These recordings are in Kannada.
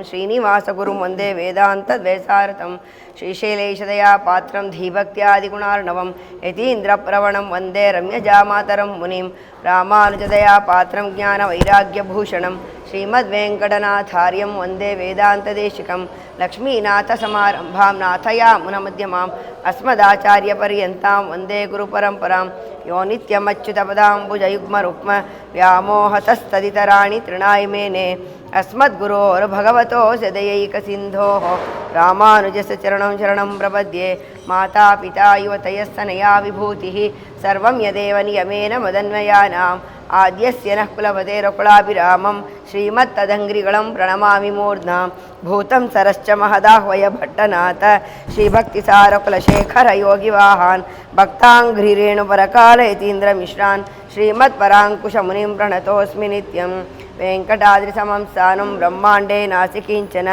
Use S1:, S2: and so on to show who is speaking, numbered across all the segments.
S1: ಶ್ರೀನಿವಾಸಗುರುಂ ವಂದೇ ವೇದಾಂತದ್ವೈಸಾರಥಂ ಶ್ರೀಶೈಲೇಶದಯಾ ಪಾತ್ರಂ ಧೀಭಕ್ತ್ಯಾದಿಗುಣಾರ್ಣವಂ ಯತೀಂದ್ರಪ್ರವಣಂ ವಂದೇ ರಮ್ಯಜಾಮಾತರಂ ಮುನಿಂ ರಾಮಾನುಜದಯಾ ಪಾತ್ರಂ ಜ್ಞಾನವೈರಾಗ್ಯಭೂಷಣಂ ಶ್ರೀಮದ್ವೆಂಕಟನಾಥಾರ್ಯಂ ವಂದೇ ವೇದಾಂತದೇಶಿಕಂ ಲಕ್ಷ್ಮೀನಾಥಸಮಾರಂಭಾಂ ನಾಥಯಾಮುನಮಧ್ಯಮಾಂ ಅಸ್ಮದಾಚಾರ್ಯಪರ್ಯಂತಾಂ ವಂದೇ ಗುರುಪರಂಪರಾಂ ಯೋ ನಿತ್ಯಮಚ್ಯುತಪದಾಂಬುಜಯುಗ್ಮರುಕ್ಮ ವ್ಯಾಮೋಹತಸ್ತದಿತರಾಣಿ ತೃಣಾಯ ಮೇನೆ अस्मद्गुरोर्भगवतोऽस्य दयैकसिन्धोः रामानुजस्य चरणं शरणं प्रपद्ये मातापिता युवतयस्तनया विभूतिः सर्वं यदेव नियमेन मदन्वयानाम् आद्यस्य नः कुलपतेरकुलाभिरामं श्रीमत्तदङ्घ्रिगणं प्रणमामि मूर्ध्ना भूतं सरश्च महदाह्वय भट्टनाथ श्रीभक्तिसारकुलशेखरयोगिवाहान् भक्ताङ्घ्रिरेणुपरकालयतीन्द्रमिश्रान् श्रीमत्पराङ्कुशमुनिं प्रणतोऽस्मि नित्यं वेङ्कटाद्रिसमं स्थानं ब्रह्माण्डे नास्ति किञ्चन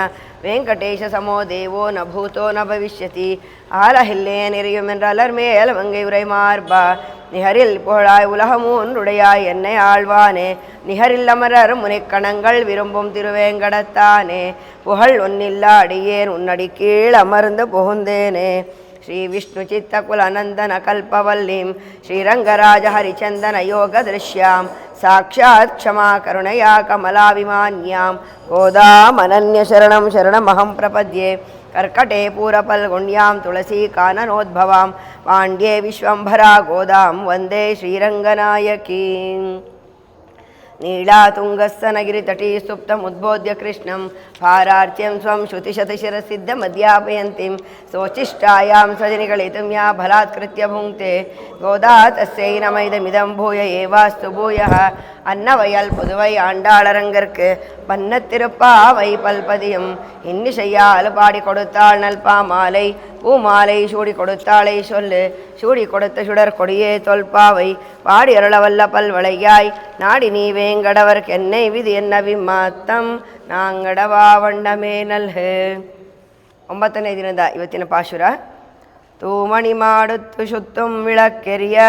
S1: वेङ्कटेशसमो देवो न भूतो न भविष्यति ஆலஹில்லே நெறியுமென்றலர் மேல் மங்கை உரை மார்பா நிகரில் புகழாய் உலகமூன் உடையாய் என்னை ஆழ்வானே நிகரில் அமரர் முனைக்கணங்கள் விரும்பும் திருவேங்கடத்தானே புகழ் ஒன்னில்லா அடியேன் உன்னடி கீழ் அமர்ந்து புகுந்தேனே श्री विष्णु चित्तकुलनंदन कल्पवल्लीं श्रीरंगराज हरिचंदन योग दृश्यां साक्षात् क्षमा करुणया कमलाभिमान्यां गोदामनन्य शरणं शरणमहं प्रपद्ये कर्कटे पूरपल्गुण्यां तुलसी काननोद्भवां पाण्ड्ये विश्वंभरा गोदां वन्दे श्रीरंगनायकीं नीलातुङ्गस्तनगिरितटी सुप्तमुद्बोध्य कृष्णं पारार्च्यं स्वं श्रुतिशतशिरसिद्धमध्यापयन्तीं स्वोचिष्टायां सजनिगलितुं या बलात्कृत्य भुङ्क्ते गोदा तस्यै नमैदमिदं भूय एवास्तु भूयः अन्नवयल पुதுவை ஆண்டாளரங்கற்கு பன்னத்திருப்பாவை பல்பதியும் இன்னிசையால் பாடி கொடுத்தாள் நல்பா மாலை பூமாலை சூடி கொடுத்தாளை சொல்லு சூடி கொடுத்த சுடர் கொடியே தொல்பாவை பாடி அருளவல்ல பல்வளையாய் நாடி நீ வேங்கடவர்க்கென்னை விதி என்ன ವಿಮಾತ್ತಂ ನಾಂಗಡವಾ ವಂಡಮೇ ನಲ್ಹೆ. 9ನೇ ದಿನದ ಇವತ್ತಿನ ಪಾಶುರ. ತೂಮಣಿ ಮಾಡುತ್ತು ಸುತ್ತುಂ ವಿಳಕ್ಕೆರಿಯ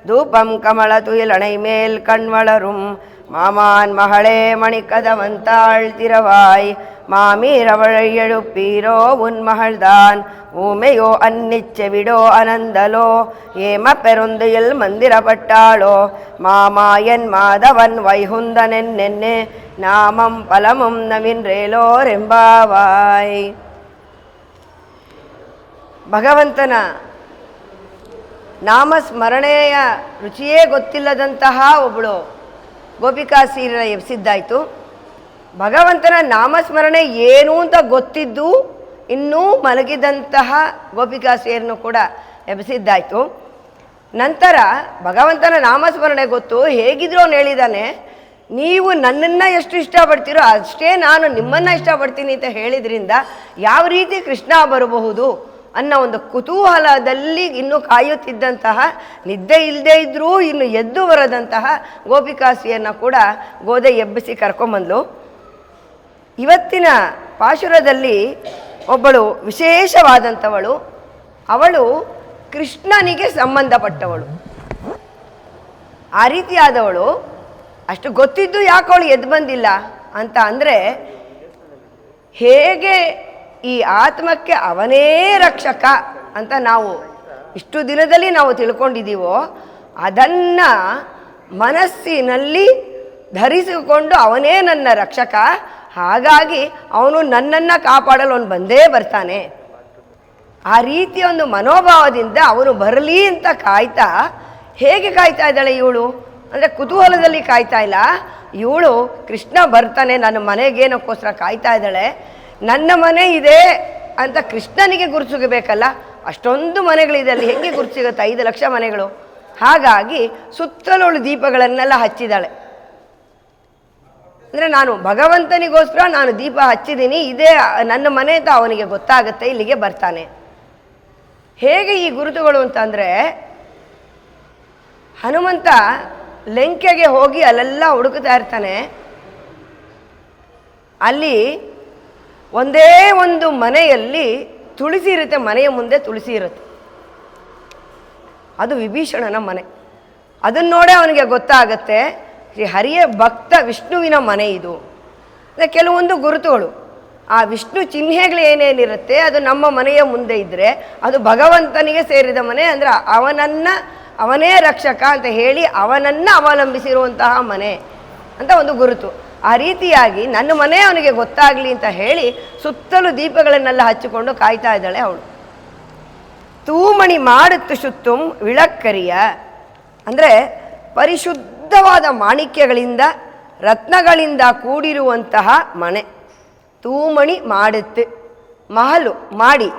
S1: ಧೂಪಂ ಕಮಲ ತುಯಿಲಣೈ ಮೇಲ್ ಕಣ್ವಳரும் மாமான் மகளே மணிக்கதவந்தாள் திரவாய் மாமீரவழை எழுப்பீரோ உன் மகள்தான் ஊமையோ அன்னிச்செவிடோ அனந்தலோ ஏம பெருந்தையில் மந்திரப்பட்டாளோ மாமாயன் மாதவன் வைகுந்தனென்னென்னு நாமம் பலமும் நவின்றேலோ ரெம்பாவாய். ಭಗವಂತನ ನಾಮಸ್ಮರಣೆಯ ರುಚಿಯೇ ಗೊತ್ತಿಲ್ಲದಂತಹ ಒಬ್ಬಳು ಗೋಪಿಕಾಸ್ತ್ರೀಯರನ್ನು ಎಬ್ಸಿದ್ದಾಯಿತು. ಭಗವಂತನ ನಾಮಸ್ಮರಣೆ ಏನು ಅಂತ ಗೊತ್ತಿದ್ದು ಇನ್ನೂ ಮಲಗಿದಂತಹ ಗೋಪಿಕಾಸ್ತ್ರೀಯರನ್ನು ಕೂಡ ಎಬ್ಸಿದ್ದಾಯಿತು. ನಂತರ ಭಗವಂತನ ನಾಮಸ್ಮರಣೆ ಗೊತ್ತು, ಹೇಗಿದ್ರು ಅವನು ಹೇಳಿದ್ದಾನೆ, ನೀವು ನನ್ನನ್ನು ಎಷ್ಟು ಇಷ್ಟಪಡ್ತೀರೋ ಅಷ್ಟೇ ನಾನು ನಿಮ್ಮನ್ನು ಇಷ್ಟಪಡ್ತೀನಿ ಅಂತ ಹೇಳಿದ್ರಿಂದ ಯಾವ ರೀತಿ ಕೃಷ್ಣ ಬರಬಹುದು ಅನ್ನೋ ಒಂದು ಕುತೂಹಲದಲ್ಲಿ ಇನ್ನೂ ಕಾಯುತ್ತಿದ್ದಂತಹ, ನಿದ್ದೆ ಇಲ್ಲದೇ ಇದ್ದರೂ ಇನ್ನು ಎದ್ದು ಬರದಂತಹ ಗೋಪಿಕಾಸ್ತ್ರೀಯರನ್ನ ಕೂಡ ಗೋದೆ ಎಬ್ಬಿಸಿ ಕರ್ಕೊಂಬಂದ್ಲು. ಇವತ್ತಿನ ಪಾಶುರದಲ್ಲಿ ಒಬ್ಬಳು ವಿಶೇಷವಾದಂಥವಳು, ಅವಳು ಕೃಷ್ಣನಿಗೆ ಸಂಬಂಧಪಟ್ಟವಳು. ಆ ರೀತಿಯಾದವಳು. ಅಷ್ಟು ಗೊತ್ತಿದ್ದು ಯಾಕೆ ಅವಳು ಎದ್ದು ಬಂದಿಲ್ಲ ಅಂತ ಅಂದರೆ, ಹೇಗೆ ಈ ಆತ್ಮಕ್ಕೆ ಅವನೇ ರಕ್ಷಕ ಅಂತ ನಾವು ಇಷ್ಟು ದಿನದಲ್ಲಿ ನಾವು ತಿಳ್ಕೊಂಡಿದ್ದೀವೋ ಅದನ್ನು ಮನಸ್ಸಿನಲ್ಲಿ ಧರಿಸಿಕೊಂಡು ಅವನೇ ನನ್ನ ರಕ್ಷಕ, ಹಾಗಾಗಿ ಅವನು ನನ್ನನ್ನು ಕಾಪಾಡಲು ಅವನು ಬಂದೇ ಬರ್ತಾನೆ. ಆ ರೀತಿಯ ಒಂದು ಮನೋಭಾವದಿಂದ ಅವನು ಬರಲಿ ಅಂತ ಕಾಯ್ತಾ, ಹೇಗೆ ಕಾಯ್ತಾ ಇದ್ದಾಳೆ ಇವಳು ಅಂದರೆ ಕುತೂಹಲದಲ್ಲಿ ಕಾಯ್ತಾ ಇಲ್ಲ. ಇವಳು ಕೃಷ್ಣ ಬರ್ತಾನೆ ನನ್ನ ಮನೆಗೇನಕ್ಕೋಸ್ಕರ ಕಾಯ್ತಾ ಇದ್ದಾಳೆ. ನನ್ನ ಮನೆ ಇದೆ ಅಂತ ಕೃಷ್ಣನಿಗೆ ಗುರುತು ಸಿಗಬೇಕಲ್ಲ, ಅಷ್ಟೊಂದು ಮನೆಗಳಿದೆ ಅಲ್ಲಿ, ಹೆಂಗೆ ಗುರುತು ಸಿಗುತ್ತೆ? 5 ಲಕ್ಷ ಮನೆಗಳು. ಹಾಗಾಗಿ ಸುತ್ತಲೂ ದೀಪಗಳನ್ನೆಲ್ಲ ಹಚ್ಚಿದ್ದಾಳೆ. ಅಂದರೆ ನಾನು ಭಗವಂತನಿಗೋಸ್ಕರ ನಾನು ದೀಪ ಹಚ್ಚಿದ್ದೀನಿ, ಇದೇ ನನ್ನ ಮನೆ ಅಂತ ಅವನಿಗೆ ಗೊತ್ತಾಗುತ್ತೆ, ಇಲ್ಲಿಗೆ ಬರ್ತಾನೆ. ಹೇಗೆ ಈ ಗುರುತುಗಳು ಅಂತಂದರೆ, ಹನುಮಂತ ಲಂಕೆಗೆ ಹೋಗಿ ಅಲ್ಲೆಲ್ಲ ಹುಡುಕ್ತಾ ಇರ್ತಾನೆ. ಅಲ್ಲಿ ಒಂದೇ ಒಂದು ಮನೆಯಲ್ಲಿ ತುಳಸಿ ಇರುತ್ತೆ, ಮನೆಯ ಮುಂದೆ ತುಳಸಿ ಇರುತ್ತೆ, ಅದು ವಿಭೀಷಣನ ಮನೆ. ಅದನ್ನು ನೋಡೇ ಅವನಿಗೆ ಗೊತ್ತಾಗತ್ತೆ ಶ್ರೀ ಹರಿಯ ಭಕ್ತ ವಿಷ್ಣುವಿನ ಮನೆ ಇದು. ಕೆಲವೊಂದು ಗುರುತುಗಳು ಆ ವಿಷ್ಣು ಚಿಹ್ನೆಗಳು ಏನೇನಿರುತ್ತೆ ಅದು ನಮ್ಮ ಮನೆಯ ಮುಂದೆ ಇದ್ದರೆ ಅದು ಭಗವಂತನಿಗೆ ಸೇರಿದ ಮನೆ, ಅಂದರೆ ಅವನೇ ರಕ್ಷಕ ಅಂತ ಹೇಳಿ ಅವನನ್ನು ಅವಲಂಬಿಸಿರುವಂತಹ ಮನೆ ಅಂತ ಒಂದು ಗುರುತು. ಆ ರೀತಿಯಾಗಿ ನನ್ನ ಮನೆ ಅವನಿಗೆ ಗೊತ್ತಾಗಲಿ ಅಂತ ಹೇಳಿ ಸುತ್ತಲೂ ದೀಪಗಳನ್ನೆಲ್ಲ ಹಚ್ಚಿಕೊಂಡು ಕಾಯ್ತಾ ಇದ್ದಾಳೆ ಅವಳು. ತೂಮಣಿ ಮಾಡುತ್ತು ಶುತ್ತುಂ ವಿಳಕ್ಕರಿಯ, ಅಂದರೆ ಪರಿಶುದ್ಧವಾದ ಮಾಣಿಕ್ಯಗಳಿಂದ ರತ್ನಗಳಿಂದ ಕೂಡಿರುವಂತಹ ಮನೆ. ತೂಮಣಿ ಮಾಡುತ್ತು, ಮಹಲು ಮಾಡಿ,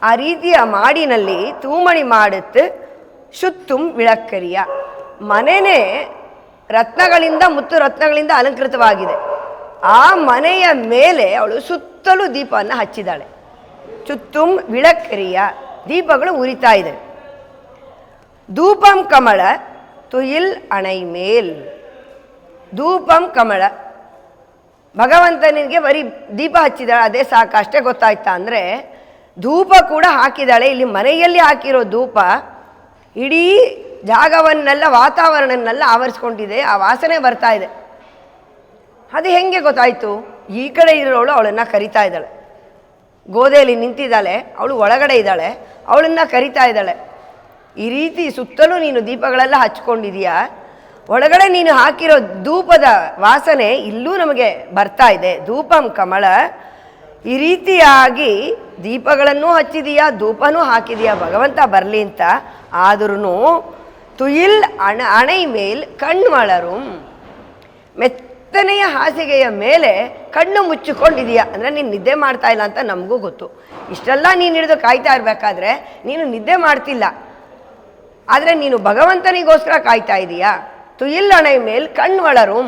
S1: ಆ ರೀತಿಯ ಮಾಡಿನಲ್ಲಿ ತೂಮಣಿ ಮಾಡುತ್ತು ಶುತ್ತುಂ ವಿಳಕ್ಕರಿಯ, ಮನೆಯೇ ರತ್ನಗಳಿಂದ ಮುತ್ತು ರತ್ನಗಳಿಂದ ಅಲಂಕೃತವಾಗಿದೆ. ಆ ಮನೆಯ ಮೇಲೆ ಅವಳು ಸುತ್ತಲೂ ದೀಪವನ್ನು ಹಚ್ಚಿದ್ದಾಳೆ. ಚುತ್ತುಂ ವಿಳಕ್ಕರಿಯ, ದೀಪಗಳು ಉರಿತಾ ಇದೆ. ಧೂಪಂ ಕಮಳ ತುಯಿಲ್ ಅಣೈ ಮೇಲ್, ಧೂಪಂ ಕಮಳ, ಭಗವಂತನಿಗೆ ಬರೀ ದೀಪ ಹಚ್ಚಿದಾಳೆ ಅದೇ ಸಾಕು, ಅಷ್ಟೇ ಗೊತ್ತಾಯ್ತಾ ಅಂದರೆ ಧೂಪ ಕೂಡ ಹಾಕಿದ್ದಾಳೆ. ಇಲ್ಲಿ ಮನೆಯಲ್ಲಿ ಹಾಕಿರೋ ಧೂಪ ಇಡೀ ಜಾಗವನ್ನೆಲ್ಲ ವಾತಾವರಣನ್ನೆಲ್ಲ ಆವರಿಸ್ಕೊಂಡಿದೆ, ಆ ವಾಸನೆ ಬರ್ತಾ ಇದೆ. ಅದು ಹೆಂಗೆ ಗೊತ್ತಾಯಿತು? ಈ ಕಡೆ ಇರೋಳು ಅವಳನ್ನು ಕರಿತಾ ಇದ್ದಾಳೆ, ಗೋದೆಯಲ್ಲಿ ನಿಂತಿದ್ದಾಳೆ, ಅವಳು ಒಳಗಡೆ ಇದ್ದಾಳೆ, ಅವಳನ್ನು ಕರಿತಾ ಇದ್ದಾಳೆ. ಈ ರೀತಿ ಸುತ್ತಲೂ ನೀನು ದೀಪಗಳೆಲ್ಲ ಹಚ್ಕೊಂಡಿದೀಯಾ, ಒಳಗಡೆ ನೀನು ಹಾಕಿರೋ ಧೂಪದ ವಾಸನೆ ಇಲ್ಲೂ ನಮಗೆ ಬರ್ತಾ ಇದೆ. ಧೂಪಂ ಕಮಳ, ಈ ರೀತಿಯಾಗಿ ದೀಪಗಳನ್ನು ಹಚ್ಚಿದೀಯಾ, ಧೂಪನೂ ಹಾಕಿದೀಯಾ ಭಗವಂತ ಬರಲಿ ಅಂತ. ಆದ್ರೂ ತುಯಿಲ್ ಅಣೈ ಮೇಲ್ ಕಣ್ಮಳರು, ಮೆತ್ತನೆಯ ಹಾಸಿಗೆಯ ಮೇಲೆ ಕಣ್ಣು ಮುಚ್ಚಿಕೊಂಡಿದೀಯಾ, ಅಂದರೆ ನೀನು ನಿದ್ದೆ ಮಾಡ್ತಾ ಇಲ್ಲ ಅಂತ ನಮಗೂ ಗೊತ್ತು. ಇಷ್ಟೆಲ್ಲ ನೀನು ಹಿಡಿದು ಕಾಯ್ತಾ ಇರಬೇಕಾದ್ರೆ ನೀನು ನಿದ್ದೆ ಮಾಡ್ತಿಲ್ಲ, ಆದರೆ ನೀನು ಭಗವಂತನಿಗೋಸ್ಕರ ಕಾಯ್ತಾ ಇದೀಯಾ. ತುಯಿಲ್ ಅಣೈ ಮೇಲ್ ಕಣ್ಮಳರು,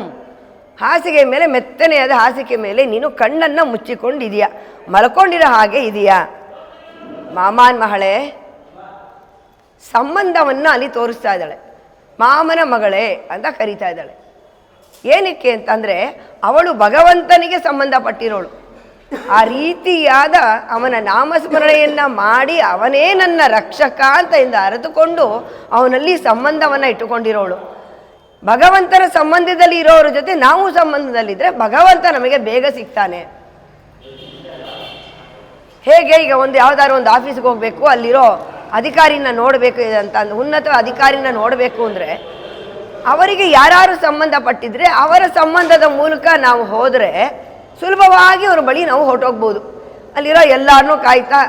S1: ಹಾಸಿಗೆ ಮೇಲೆ ಮೆತ್ತನೆಯಾದ ಹಾಸಿಗೆ ಮೇಲೆ ನೀನು ಕಣ್ಣನ್ನು ಮುಚ್ಚಿಕೊಂಡಿದೀಯಾ, ಮಲ್ಕೊಂಡಿರೋ ಹಾಗೆ ಇದೆಯಾ. ಮಾಮಾನ್ ಮಗಳೇ, ಸಂಬಂಧವನ್ನು ಅಲ್ಲಿ ತೋರಿಸ್ತಾ ಇದ್ದಾಳೆ. ಮಾಮನ ಮಗಳೇ ಅಂತ ಕರೀತಾ ಇದ್ದಾಳೆ. ಏನಕ್ಕೆ ಅಂತಂದರೆ ಅವಳು ಭಗವಂತನಿಗೆ ಸಂಬಂಧಪಟ್ಟಿರೋಳು. ಆ ರೀತಿಯಾದ ಅವನ ನಾಮಸ್ಮರಣೆಯನ್ನು ಮಾಡಿ ಅವನೇ ನನ್ನ ರಕ್ಷಕ ಅಂತ ಇಂದ ಅರಿತುಕೊಂಡು ಅವನಲ್ಲಿ ಸಂಬಂಧವನ್ನು ಇಟ್ಟುಕೊಂಡಿರೋಳು. ಭಗವಂತನ ಸಂಬಂಧದಲ್ಲಿ ಇರೋರ ಜೊತೆ ನಾವು ಸಂಬಂಧದಲ್ಲಿದ್ದರೆ ಭಗವಂತ ನಮಗೆ ಬೇಗ ಸಿಗ್ತಾನೆ. ಹೇಗೆ ಈಗ ಯಾವುದಾದ್ರು ಒಂದು ಆಫೀಸ್ಗೆ ಹೋಗಬೇಕು, ಅಲ್ಲಿರೋ ಅಧಿಕಾರಿನ ನೋಡಬೇಕು ಅಂತ, ಉನ್ನತ ಅಧಿಕಾರಿನ ನೋಡಬೇಕು ಅಂದರೆ ಅವರಿಗೆ ಯಾರು ಸಂಬಂಧಪಟ್ಟಿದ್ರೆ ಅವರ ಸಂಬಂಧದ ಮೂಲಕ ನಾವು ಹೋದರೆ ಸುಲಭವಾಗಿ ಅವ್ರ ಬಳಿ ನಾವು ಹೊರಟೋಗ್ಬೋದು. ಅಲ್ಲಿರೋ ಎಲ್ಲರನ್ನೂ ಕಾಯ್ತಾ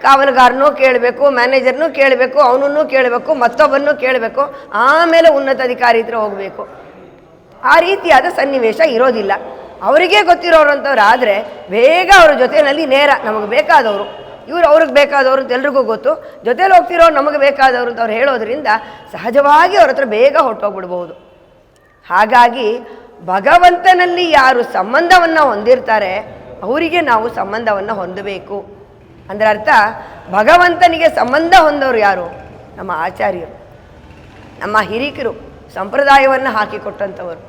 S1: ಕಾವಲುಗಾರನೂ ಕೇಳಬೇಕು, ಮ್ಯಾನೇಜರ್ನೂ ಕೇಳಬೇಕು, ಅವನನ್ನು ಕೇಳಬೇಕು, ಮತ್ತೊಬ್ಬರನ್ನು ಕೇಳಬೇಕು, ಆಮೇಲೆ ಉನ್ನತ ಅಧಿಕಾರಿ ಹತ್ರ ಹೋಗಬೇಕು. ಆ ರೀತಿಯಾದ ಸನ್ನಿವೇಶ ಇರೋದಿಲ್ಲ. ಅವರಿಗೆ ಗೊತ್ತಿರೋರಂಥವ್ರು ಆದರೆ ಬೇಗ ಅವ್ರ ಜೊತೆಯಲ್ಲಿ ನೇರ ನಮಗೆ ಬೇಕಾದವರು, ಇವರು ಅವ್ರಿಗೆ ಬೇಕಾದವರು ಅಂತ ಎಲ್ರಿಗೂ ಗೊತ್ತು, ಜೊತೇಲಿ ಹೋಗ್ತಿರೋರು ನಮಗೆ ಬೇಕಾದವರು ಅಂತ ಅವ್ರು ಹೇಳೋದ್ರಿಂದ ಸಹಜವಾಗಿ ಅವ್ರ ಹತ್ರ ಬೇಗ ಹೊರಟೋಗ್ಬಿಡ್ಬೋದು. ಹಾಗಾಗಿ ಭಗವಂತನಲ್ಲಿ ಯಾರು ಸಂಬಂಧವನ್ನು ಹೊಂದಿರ್ತಾರೆ ಅವರಿಗೆ ನಾವು ಸಂಬಂಧವನ್ನು ಹೊಂದಬೇಕು. ಅಂದರೆ ಅರ್ಥ, ಭಗವಂತನಿಗೆ ಸಂಬಂಧ ಹೊಂದವರು ಯಾರು? ನಮ್ಮ ಆಚಾರ್ಯರು, ನಮ್ಮ ಹಿರಿಕರು, ಸಂಪ್ರದಾಯವನ್ನು ಹಾಕಿಕೊಟ್ಟಂಥವರು.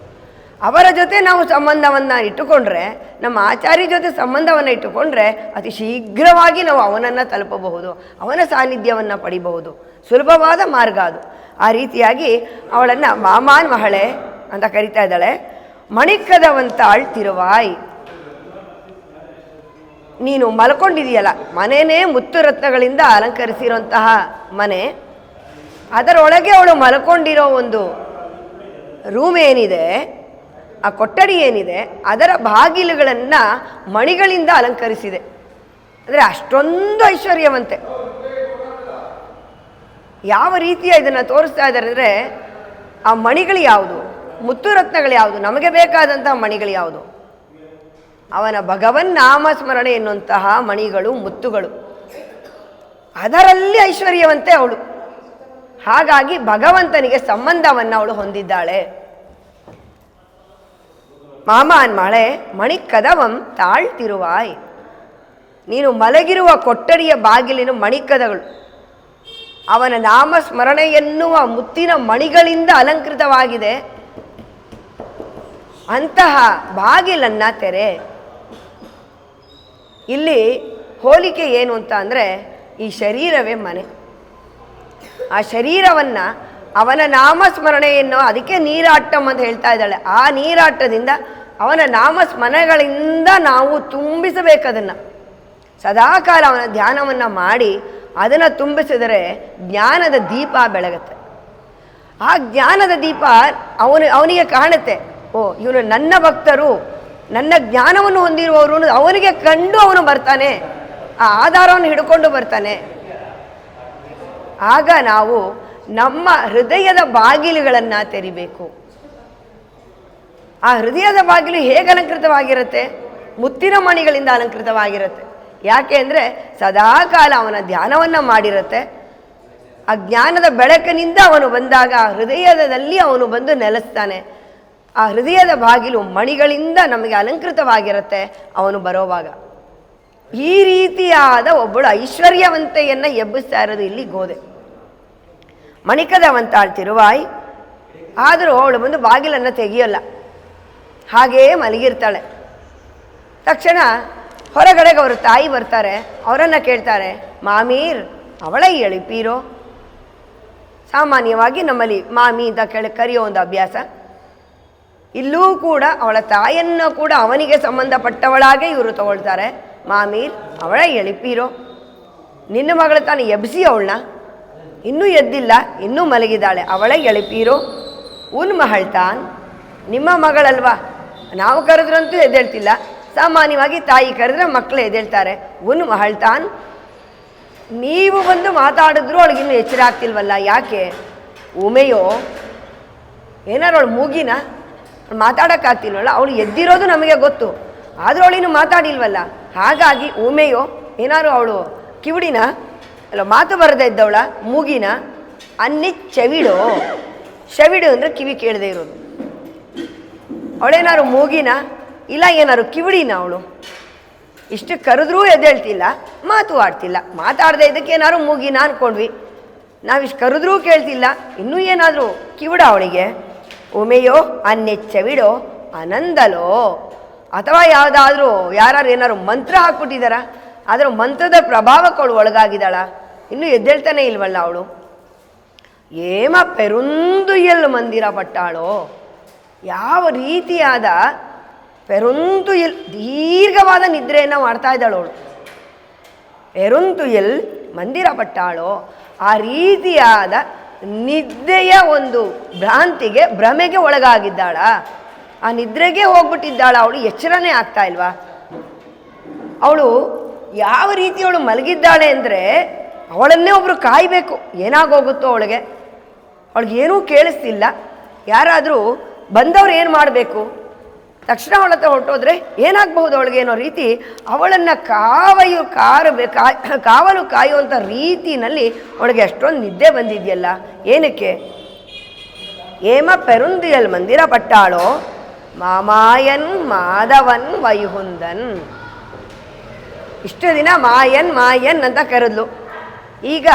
S1: ಅವರ ಜೊತೆ ನಾವು ಸಂಬಂಧವನ್ನು ಇಟ್ಟುಕೊಂಡ್ರೆ, ನಮ್ಮ ಆಚಾರ್ಯ ಜೊತೆ ಸಂಬಂಧವನ್ನು ಇಟ್ಟುಕೊಂಡ್ರೆ ಅತಿ ಶೀಘ್ರವಾಗಿ ನಾವು ಅವನನ್ನು ತಲುಪಬಹುದು, ಅವನ ಸಾನ್ನಿಧ್ಯವನ್ನು ಪಡಿಬಹುದು. ಸುಲಭವಾದ ಮಾರ್ಗ ಅದು. ಆ ರೀತಿಯಾಗಿ ಅವಳನ್ನು ಮಾಮಾನ್ ಮಹಳೆ ಅಂತ ಕರಿತಾ ಇದ್ದಾಳೆ. ಮಣಿಕದವಂತಾಳ್ ತಿರುವಾಯ್, ನೀನು ಮಲ್ಕೊಂಡಿದೆಯಲ್ಲ, ಮನೆಯೇ ಮುತ್ತು ರತ್ನಗಳಿಂದ ಅಲಂಕರಿಸಿರೋಂತಹ ಮನೆ, ಅದರೊಳಗೆ ಅವಳು ಮಲ್ಕೊಂಡಿರೋ ಒಂದು ರೂಮ್ ಏನಿದೆ, ಆ ಕೊಠಡಿ ಏನಿದೆ, ಅದರ ಬಾಗಿಲುಗಳನ್ನು ಮಣಿಗಳಿಂದ ಅಲಂಕರಿಸಿದೆ. ಅಂದರೆ ಅಷ್ಟೊಂದು ಐಶ್ವರ್ಯವಂತೆ. ಯಾವ ರೀತಿಯ ಇದನ್ನು ತೋರಿಸ್ತಾ ಇದ್ದಾರೆ ಅಂದರೆ, ಆ ಮಣಿಗಳು ಯಾವುದು, ಮುತ್ತು ರತ್ನಗಳು ಯಾವುದು, ನಮಗೆ ಬೇಕಾದಂತಹ ಮಣಿಗಳು ಯಾವುದು? ಅವನ ಭಗವನ್ ನಾಮಸ್ಮರಣೆ ಎನ್ನುವಂತಹ ಮಣಿಗಳು, ಮುತ್ತುಗಳು, ಅದರಲ್ಲಿ ಐಶ್ವರ್ಯವಂತೆ ಅವಳು. ಹಾಗಾಗಿ ಭಗವಂತನಿಗೆ ಸಂಬಂಧವನ್ನು ಅವಳು ಹೊಂದಿದ್ದಾಳೆ. ಮಾಮಾನ್ ಮಳೆ ಮಣಿಕದವಂ ತಾಳ್ತಿರುವಾಯ್, ನೀನು ಮಲಗಿರುವ ಕೊಠಡಿಯ ಬಾಗಿಲಿನ ಮಣಿಕದಗಳು ಅವನ ನಾಮಸ್ಮರಣೆ ಎನ್ನುವ ಮುತ್ತಿನ ಮಣಿಗಳಿಂದ ಅಲಂಕೃತವಾಗಿದೆ. ಅಂತಹ ಬಾಗಿಲನ್ನು ತೆರೆ. ಇಲ್ಲಿ ಹೋಲಿಕೆ ಏನು ಅಂತ ಅಂದರೆ, ಈ ಶರೀರವೇ ಮನೆ. ಆ ಶರೀರವನ್ನು ಅವನ ನಾಮಸ್ಮರಣೆಯನ್ನು, ಅದಕ್ಕೆ ನೀರಾಟಂ ಅಂತ ಹೇಳ್ತಾ ಇದ್ದಾಳೆ. ಆ ನೀರಾಟದಿಂದ ಅವನ ನಾಮಸ್ಮರಣೆಗಳಿಂದ ನಾವು ತುಂಬಿಸಬೇಕದನ್ನು. ಸದಾಕಾಲ ಅವನ ಧ್ಯಾನವನ್ನು ಮಾಡಿ ಅದನ್ನು ತುಂಬಿಸಿದರೆ ಜ್ಞಾನದ ದೀಪ ಬೆಳಗುತ್ತೆ. ಆ ಜ್ಞಾನದ ದೀಪ ಅವನಿಗೆ ಕಾಣುತ್ತೆ, ಓ ಇವನು ನನ್ನ ಭಕ್ತರು, ನನ್ನ ಜ್ಞಾನವನ್ನು ಹೊಂದಿರುವವರು ಅವನಿಗೆ ಕಂಡು ಅವನು ಬರ್ತಾನೆ, ಆ ಆಧಾರವನ್ನು ಹಿಡ್ಕೊಂಡು ಬರ್ತಾನೆ. ಆಗ ನಾವು ನಮ್ಮ ಹೃದಯದ ಬಾಗಿಲುಗಳನ್ನು ತೆರಿಬೇಕು. ಆ ಹೃದಯದ ಬಾಗಿಲು ಹೇಗೆ ಅಲಂಕೃತವಾಗಿರುತ್ತೆ? ಮುತ್ತಿನ ಮಣಿಗಳಿಂದ ಅಲಂಕೃತವಾಗಿರುತ್ತೆ. ಯಾಕೆ ಅಂದರೆ ಸದಾಕಾಲ ಅವನ ಧ್ಯಾನವನ್ನು ಮಾಡಿರುತ್ತೆ. ಆ ಜ್ಞಾನದ ಬೆಳಕಿನಿಂದ ಅವನು ಬಂದಾಗ ಆ ಹೃದಯದಲ್ಲಿ ಅವನು ಬಂದು ನೆಲೆಸ್ತಾನೆ. ಆ ಹೃದಯದ ಬಾಗಿಲು ಮಣಿಗಳಿಂದ ನಮಗೆ ಅಲಂಕೃತವಾಗಿರುತ್ತೆ ಅವನು ಬರೋವಾಗ. ಈ ರೀತಿಯಾದ ಒಬ್ಬಳು ಐಶ್ವರ್ಯವಂತೆಯನ್ನು ಎಬ್ಬಿಸ್ತಾ ಇರೋದು ಇಲ್ಲಿ ಗೋದೆ. ಮಣಿಕದವಂತಾಳ್ ತಿರುವಾಯಿ, ಆದರೂ ಅವಳು ಬಂದು ಬಾಗಿಲನ್ನು ತೆಗೆಯೋಲ್ಲ, ಹಾಗೆಯೇ ಮಲಗಿರ್ತಾಳೆ. ತಕ್ಷಣ ಹೊರಗಡೆಗೆ ಅವರು ತಾಯಿ ಬರ್ತಾರೆ, ಅವರನ್ನು ಕೇಳ್ತಾರೆ, ಮಾಮೀರ್ ಅವಳೇ ಎಳಿಪೀರೋ. ಸಾಮಾನ್ಯವಾಗಿ ನಮ್ಮಲ್ಲಿ ಮಾಮಿ ಅಂತ ಕರೆಯೋ ಒಂದು ಅಭ್ಯಾಸ. ಇಲ್ಲೂ ಕೂಡ ಅವಳ ತಾಯಿಯನ್ನು ಕೂಡ ಅವನಿಗೆ ಸಂಬಂಧಪಟ್ಟವಳಾಗೆ ಇವರು ತಗೊಳ್ತಾರೆ. ಮಾಮೀರ್ ಅವಳ ಎಳಿಪೀರೋ, ನಿನ್ನ ಮಗಳು ತಾನು ಎಬ್ಸಿ ಅವಳನ್ನ, ಇನ್ನೂ ಎದ್ದಿಲ್ಲ, ಇನ್ನೂ ಮಲಗಿದ್ದಾಳೆ, ಅವಳ ಎಳಿಪೀರೋ. ಉನ್ ಮಹಳ್ತಾನ್, ನಿಮ್ಮ ಮಗಳಲ್ವಾ, ನಾವು ಕರೆದ್ರಂತೂ ಎದ್ದೇಳ್ತಿಲ್ಲ. ಸಾಮಾನ್ಯವಾಗಿ ತಾಯಿ ಕರೆದ್ರೆ ಮಕ್ಕಳು ಎದ್ದೇಳ್ತಾರೆ. ಉನ್ ಮಹಳ್ತಾನ್, ನೀವು ಬಂದು ಮಾತಾಡಿದ್ರು ಅವಳಿಗಿನ್ನೂ ಎಚ್ಚರ ಆಗ್ತಿಲ್ವಲ್ಲ, ಯಾಕೆ? ಉಮೆಯೋ, ಏನಾರು ಅವಳು ಮೂಗಿನ ಮಾತಾಡೋಕ್ಕಾಗ್ತಿಲ್ವಲ್ಲ, ಅವಳು ಎದ್ದಿರೋದು ನಮಗೆ ಗೊತ್ತು, ಆದರೂ ಅವಳಿನ್ನು ಮಾತಾಡಿಲ್ವಲ್ಲ, ಹಾಗಾಗಿ ಉಮೆಯೋ, ಏನಾರು ಅವಳು ಕಿವಿಡಿನ ಅಲ್ಲ ಮಾತು ಬರದೇ ಇದ್ದವಳ ಮೂಗಿನ, ಅನ್ನಿ ಚೆವಿಡೋ, ಶವಿಡು ಅಂದರೆ ಕಿವಿ ಕೇಳದೆ ಇರೋದು, ಅವಳೇನಾರು ಮೂಗಿನ ಇಲ್ಲ ಏನಾರು ಕಿವಿಡಿನ ಅವಳು. ಇಷ್ಟು ಕರೆದ್ರೂ ಎದ್ದೇಳ್ತಿಲ್ಲ, ಮಾತು ಆಡ್ತಿಲ್ಲ. ಮಾತಾಡದೆ ಇದಕ್ಕೆ ಏನಾದ್ರು ಮೂಗಿನ ಅಂದ್ಕೊಂಡ್ವಿ, ನಾವಿಷ್ಟು ಕರೆದ್ರೂ ಕೇಳ್ತಿಲ್ಲ, ಇನ್ನೂ ಏನಾದರೂ ಕಿವಿಡ ಅವಳಿಗೆ. ಉಮೆಯೋ ಅನ್ನೆಚ್ಚವಿಡೋ ಆನಂದಲೋ, ಅಥವಾ ಯಾವುದಾದ್ರೂ ಯಾರು ಏನಾದ್ರು ಮಂತ್ರ ಹಾಕ್ಬಿಟ್ಟಿದಾರ, ಅದರ ಮಂತ್ರದ ಪ್ರಭಾವಕ್ಕೆ ಅವಳು ಒಳಗಾಗಿದ್ದಾಳ, ಇನ್ನೂ ಎದ್ದೇಳ್ತಾನೆ ಇಲ್ವಲ್ಲ ಅವಳು. ಏಮ ಪೆರುಂದು ಎಲ್ ಮಂದಿರ ಪಟ್ಟಾಳೋ, ಯಾವ ರೀತಿಯಾದ ಪೆರುಂತು ಎಲ್ ದೀರ್ಘವಾದ ನಿದ್ರೆಯನ್ನು ಮಾಡ್ತಾ ಇದ್ದಾಳು ಅವಳು. ಪೆರುಂತು ಎಲ್ ಮಂದಿರ ಪಟ್ಟಾಳೋ, ಆ ರೀತಿಯಾದ ನಿದ್ದೆಯ ಒಂದು ಭ್ರಾಂತಿಗೆ ಭ್ರಮೆಗೆ ಒಳಗಾಗಿದ್ದಾಳ, ಆ ನಿದ್ರೆಗೆ ಹೋಗ್ಬಿಟ್ಟಿದ್ದಾಳ ಅವಳು, ಎಚ್ಚರನೇ ಆಗ್ತಾ ಇಲ್ವಾ ಅವಳು. ಯಾವ ರೀತಿ ಅವಳು ಮಲಗಿದ್ದಾಳೆ ಅಂದರೆ ಅವಳನ್ನೇ ಒಬ್ಬರು ಕಾಯಬೇಕು, ಏನಾಗೋಗುತ್ತೋ ಅವಳಿಗೆ. ಅವಳಿಗೇನೂ ಕೇಳಿಸ್ತಿಲ್ಲ, ಯಾರಾದರೂ ಬಂದವ್ರು ಏನು ಮಾಡಬೇಕು, ತಕ್ಷಣ ಅವಳ ಹತ್ರ ಹೊರಟೋದ್ರೆ ಏನಾಗಬಹುದು ಅವಳಿಗೆ ಅನ್ನೋ ರೀತಿ ಅವಳನ್ನು ಕಾವಲು ಕಾಯುವಂಥ ರೀತಿಯಲ್ಲಿ ಅವಳಿಗೆ ಅಷ್ಟೊಂದು ನಿದ್ದೆ ಬಂದಿದೆಯಲ್ಲ, ಏನಕ್ಕೆ? ಏಮ ಪೆರುಂದಿಯಲ್ ಮಂದಿರ ಪಟ್ಟಾಳೋ ಮಾಮಾಯನ್ ಮಾಧವನ್ ವೈಹುಂದನ್. ಇಷ್ಟು ದಿನ ಮಾಯನ್ ಮಾಯನ್ ಅಂತ ಕರೆದ್ಲು, ಈಗ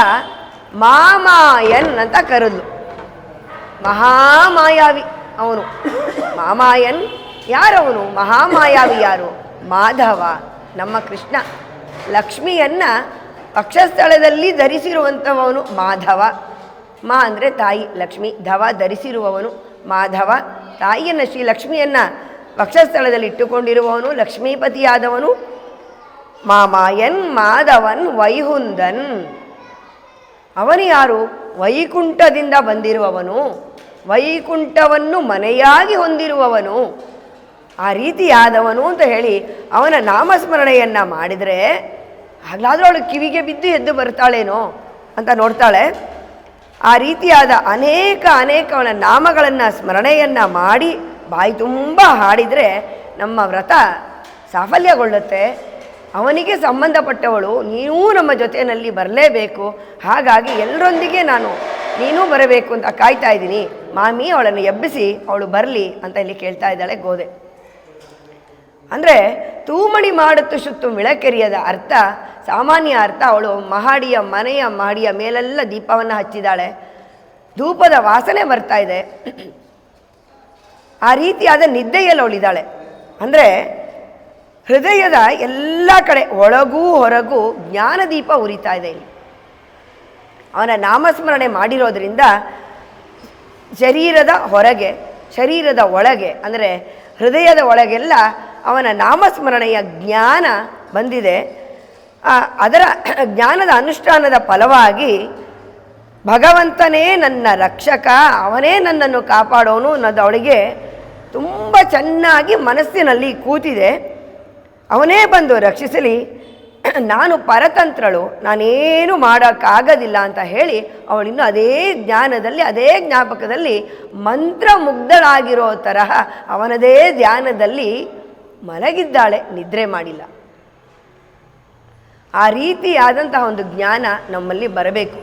S1: ಮಾಮಾಯನ್ ಅಂತ ಕರೆದ್ಲು. ಮಹಾಮಾಯಾವಿ ಅವನು ಮಾಮಾಯನ್. ಯಾರವನು? ಮಹಾಮಾಯಾವಿ. ಯಾರು? ಮಾಧವ, ನಮ್ಮ ಕೃಷ್ಣ. ಲಕ್ಷ್ಮಿಯನ್ನು ಪಕ್ಷಸ್ಥಳದಲ್ಲಿ ಧರಿಸಿರುವಂಥವನು ಮಾಧವ. ಮಾ ಅಂದರೆ ತಾಯಿ, ಲಕ್ಷ್ಮಿ, ಧವ ಧರಿಸಿರುವವನು ಮಾಧವ. ತಾಯಿಯನ್ನು ಶ್ರೀ ಲಕ್ಷ್ಮಿಯನ್ನು ಪಕ್ಷಸ್ಥಳದಲ್ಲಿ ಇಟ್ಟುಕೊಂಡಿರುವವನು, ಲಕ್ಷ್ಮೀಪತಿಯಾದವನು. ಮಾಮಾಯನ್ ಮಾಧವನ್ ವೈಹುಂದನ್, ಅವನು ಯಾರು? ವೈಕುಂಠದಿಂದ ಬಂದಿರುವವನು, ವೈಕುಂಠವನ್ನು ಮನೆಯಾಗಿ ಹೊಂದಿರುವವನು, ಆ ರೀತಿಯಾದವನು ಅಂತ ಹೇಳಿ ಅವನ ನಾಮಸ್ಮರಣೆಯನ್ನು ಮಾಡಿದರೆ ಆಗ್ಲಾದರೂ ಅವಳು ಕಿವಿಗೆ ಬಿದ್ದು ಎದ್ದು ಬರ್ತಾಳೇನೋ ಅಂತ ನೋಡ್ತಾಳೆ. ಆ ರೀತಿಯಾದ ಅನೇಕ ಅವನ ನಾಮಗಳನ್ನು ಸ್ಮರಣೆಯನ್ನು ಮಾಡಿ ಬಾಯಿ ತುಂಬ ಹಾಡಿದರೆ ನಮ್ಮ ವ್ರತ ಸಾಫಲ್ಯಗೊಳ್ಳುತ್ತೆ. ಅವನಿಗೆ ಸಂಬಂಧಪಟ್ಟವಳು ನೀನೂ ನಮ್ಮ ಜೊತೆಯಲ್ಲಿ ಬರಲೇಬೇಕು, ಹಾಗಾಗಿ ಎಲ್ಲರೊಂದಿಗೆ ನೀನೂ ಬರಬೇಕು ಅಂತ ಕಾಯ್ತಾ ಇದ್ದೀನಿ ಮಾಮಿ, ಅವಳನ್ನು ಎಬ್ಬಿಸಿ ಅವಳು ಬರಲಿ ಅಂತ ಇಲ್ಲಿ ಕೇಳ್ತಾ ಇದ್ದಾಳೆ ಗೋದೆ. ಅಂದರೆ ತೂಮಣಿ ಮಾಡುತ್ತು ಶುತ್ತು ವಿಳಕೆರಿಯದ ಅರ್ಥ, ಸಾಮಾನ್ಯ ಅರ್ಥ, ಅವಳು ಮನೆಯ ಮಹಡಿಯ ಮೇಲೆಲ್ಲ ದೀಪವನ್ನು ಹಚ್ಚಿದ್ದಾಳೆ, ಧೂಪದ ವಾಸನೆ ಬರ್ತಾ ಇದೆ, ಆ ರೀತಿಯಾದ ನಿದ್ದೆಯಲ್ಲಿ ಅವಳಿದ್ದಾಳೆ. ಅಂದರೆ ಹೃದಯದ ಎಲ್ಲ ಕಡೆ ಒಳಗೂ ಹೊರಗೂ ಜ್ಞಾನದೀಪ ಉರಿತಾ ಇದೆ. ಇಲ್ಲಿ ಅವನ ನಾಮಸ್ಮರಣೆ ಮಾಡಿರೋದ್ರಿಂದ ಶರೀರದ ಹೊರಗೆ, ಶರೀರದ ಒಳಗೆ, ಅಂದರೆ ಹೃದಯದ ಒಳಗೆಲ್ಲ ಅವನ ನಾಮಸ್ಮರಣೆಯ ಜ್ಞಾನ ಬಂದಿದೆ. ಅದರ ಜ್ಞಾನದ ಅನುಷ್ಠಾನದ ಫಲವಾಗಿ ಭಗವಂತನೇ ನನ್ನ ರಕ್ಷಕ, ಅವನೇ ನನ್ನನ್ನು ಕಾಪಾಡೋನು ಅನ್ನೋದವಳಿಗೆ ತುಂಬ ಚೆನ್ನಾಗಿ ಮನಸ್ಸಿನಲ್ಲಿ ಕೂತಿದೆ. ಅವನೇ ಬಂದು ರಕ್ಷಿಸಲಿ, ನಾನು ಪರತಂತ್ರಳು, ನಾನೇನು ಮಾಡೋಕ್ಕಾಗೋದಿಲ್ಲ ಅಂತ ಹೇಳಿ ಅವಳಿನ್ನು ಅದೇ ಜ್ಞಾನದಲ್ಲಿ, ಅದೇ ಜ್ಞಾಪಕದಲ್ಲಿ ಮಂತ್ರಮುಗ್ಧಳಾಗಿರೋ ತರಹ ಅವನದೇ ಧ್ಯಾನದಲ್ಲಿ ಮಲಗಿದ್ದಾಳೆ, ನಿದ್ರೆ ಮಾಡಿಲ್ಲ. ಆ ರೀತಿಯಾದಂತಹ ಒಂದು ಜ್ಞಾನ ನಮ್ಮಲ್ಲಿ ಬರಬೇಕು.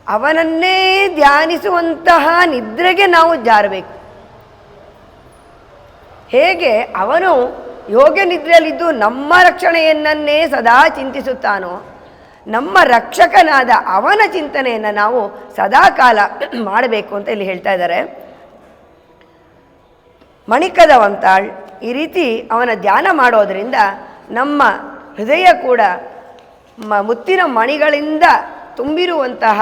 S1: ಅವನನ್ನೇ ಧ್ಯಾನಿಸುವಂತಹ ನಿದ್ರೆಗೆ ನಾವು ಜಾರಬೇಕು. ಹೇಗೆ ಅವನು ಯೋಗ ನಿದ್ರೆಯಲ್ಲಿದ್ದು ನಮ್ಮ ರಕ್ಷಣೆಯನ್ನೇ ಸದಾ ಚಿಂತಿಸುತ್ತಾನೋ, ನಮ್ಮ ರಕ್ಷಕನಾದ ಅವನ ಚಿಂತನೆಯನ್ನು ನಾವು ಸದಾ ಕಾಲ ಮಾಡಬೇಕು ಅಂತ ಇಲ್ಲಿ ಹೇಳ್ತಾ ಇದ್ದಾರೆ. ಮಣಿಕದವಂತಾಳ್ ಈ ರೀತಿ ಅವನ ಧ್ಯಾನ ಮಾಡೋದರಿಂದ ನಮ್ಮ ಹೃದಯ ಕೂಡ ಮುತ್ತಿನ ಮಣಿಗಳಿಂದ ತುಂಬಿರುವಂತಹ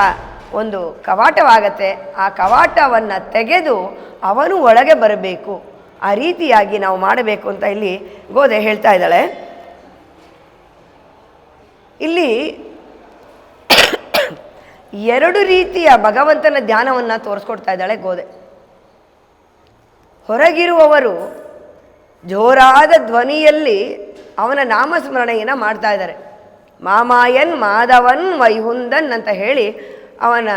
S1: ಒಂದು ಕವಾಟವಾಗತ್ತೆ. ಆ ಕವಾಟವನ್ನು ತೆಗೆದು ಅವನು ಒಳಗೆ ಬರಬೇಕು. ಆ ರೀತಿಯಾಗಿ ನಾವು ಮಾಡಬೇಕು ಅಂತ ಇಲ್ಲಿ ಗೋದೆ ಹೇಳ್ತಾ ಇದ್ದಾಳೆ. ಇಲ್ಲಿ ಎರಡು ರೀತಿಯ ಭಗವಂತನ ಧ್ಯಾನವನ್ನು ತೋರಿಸ್ಕೊಡ್ತಾ ಇದ್ದಾಳೆ ಗೋದೆ. ಹೊರಗಿರುವವರು ಜೋರಾದ ಧ್ವನಿಯಲ್ಲಿ ಅವನ ನಾಮಸ್ಮರಣೆಯನ್ನು ಮಾಡ್ತಾ ಇದ್ದಾರೆ. ಮಾಮಾಯನ್ ಮಾಧವನ್ ವೈಹುಂದನ್ ಅಂತ ಹೇಳಿ ಅವನ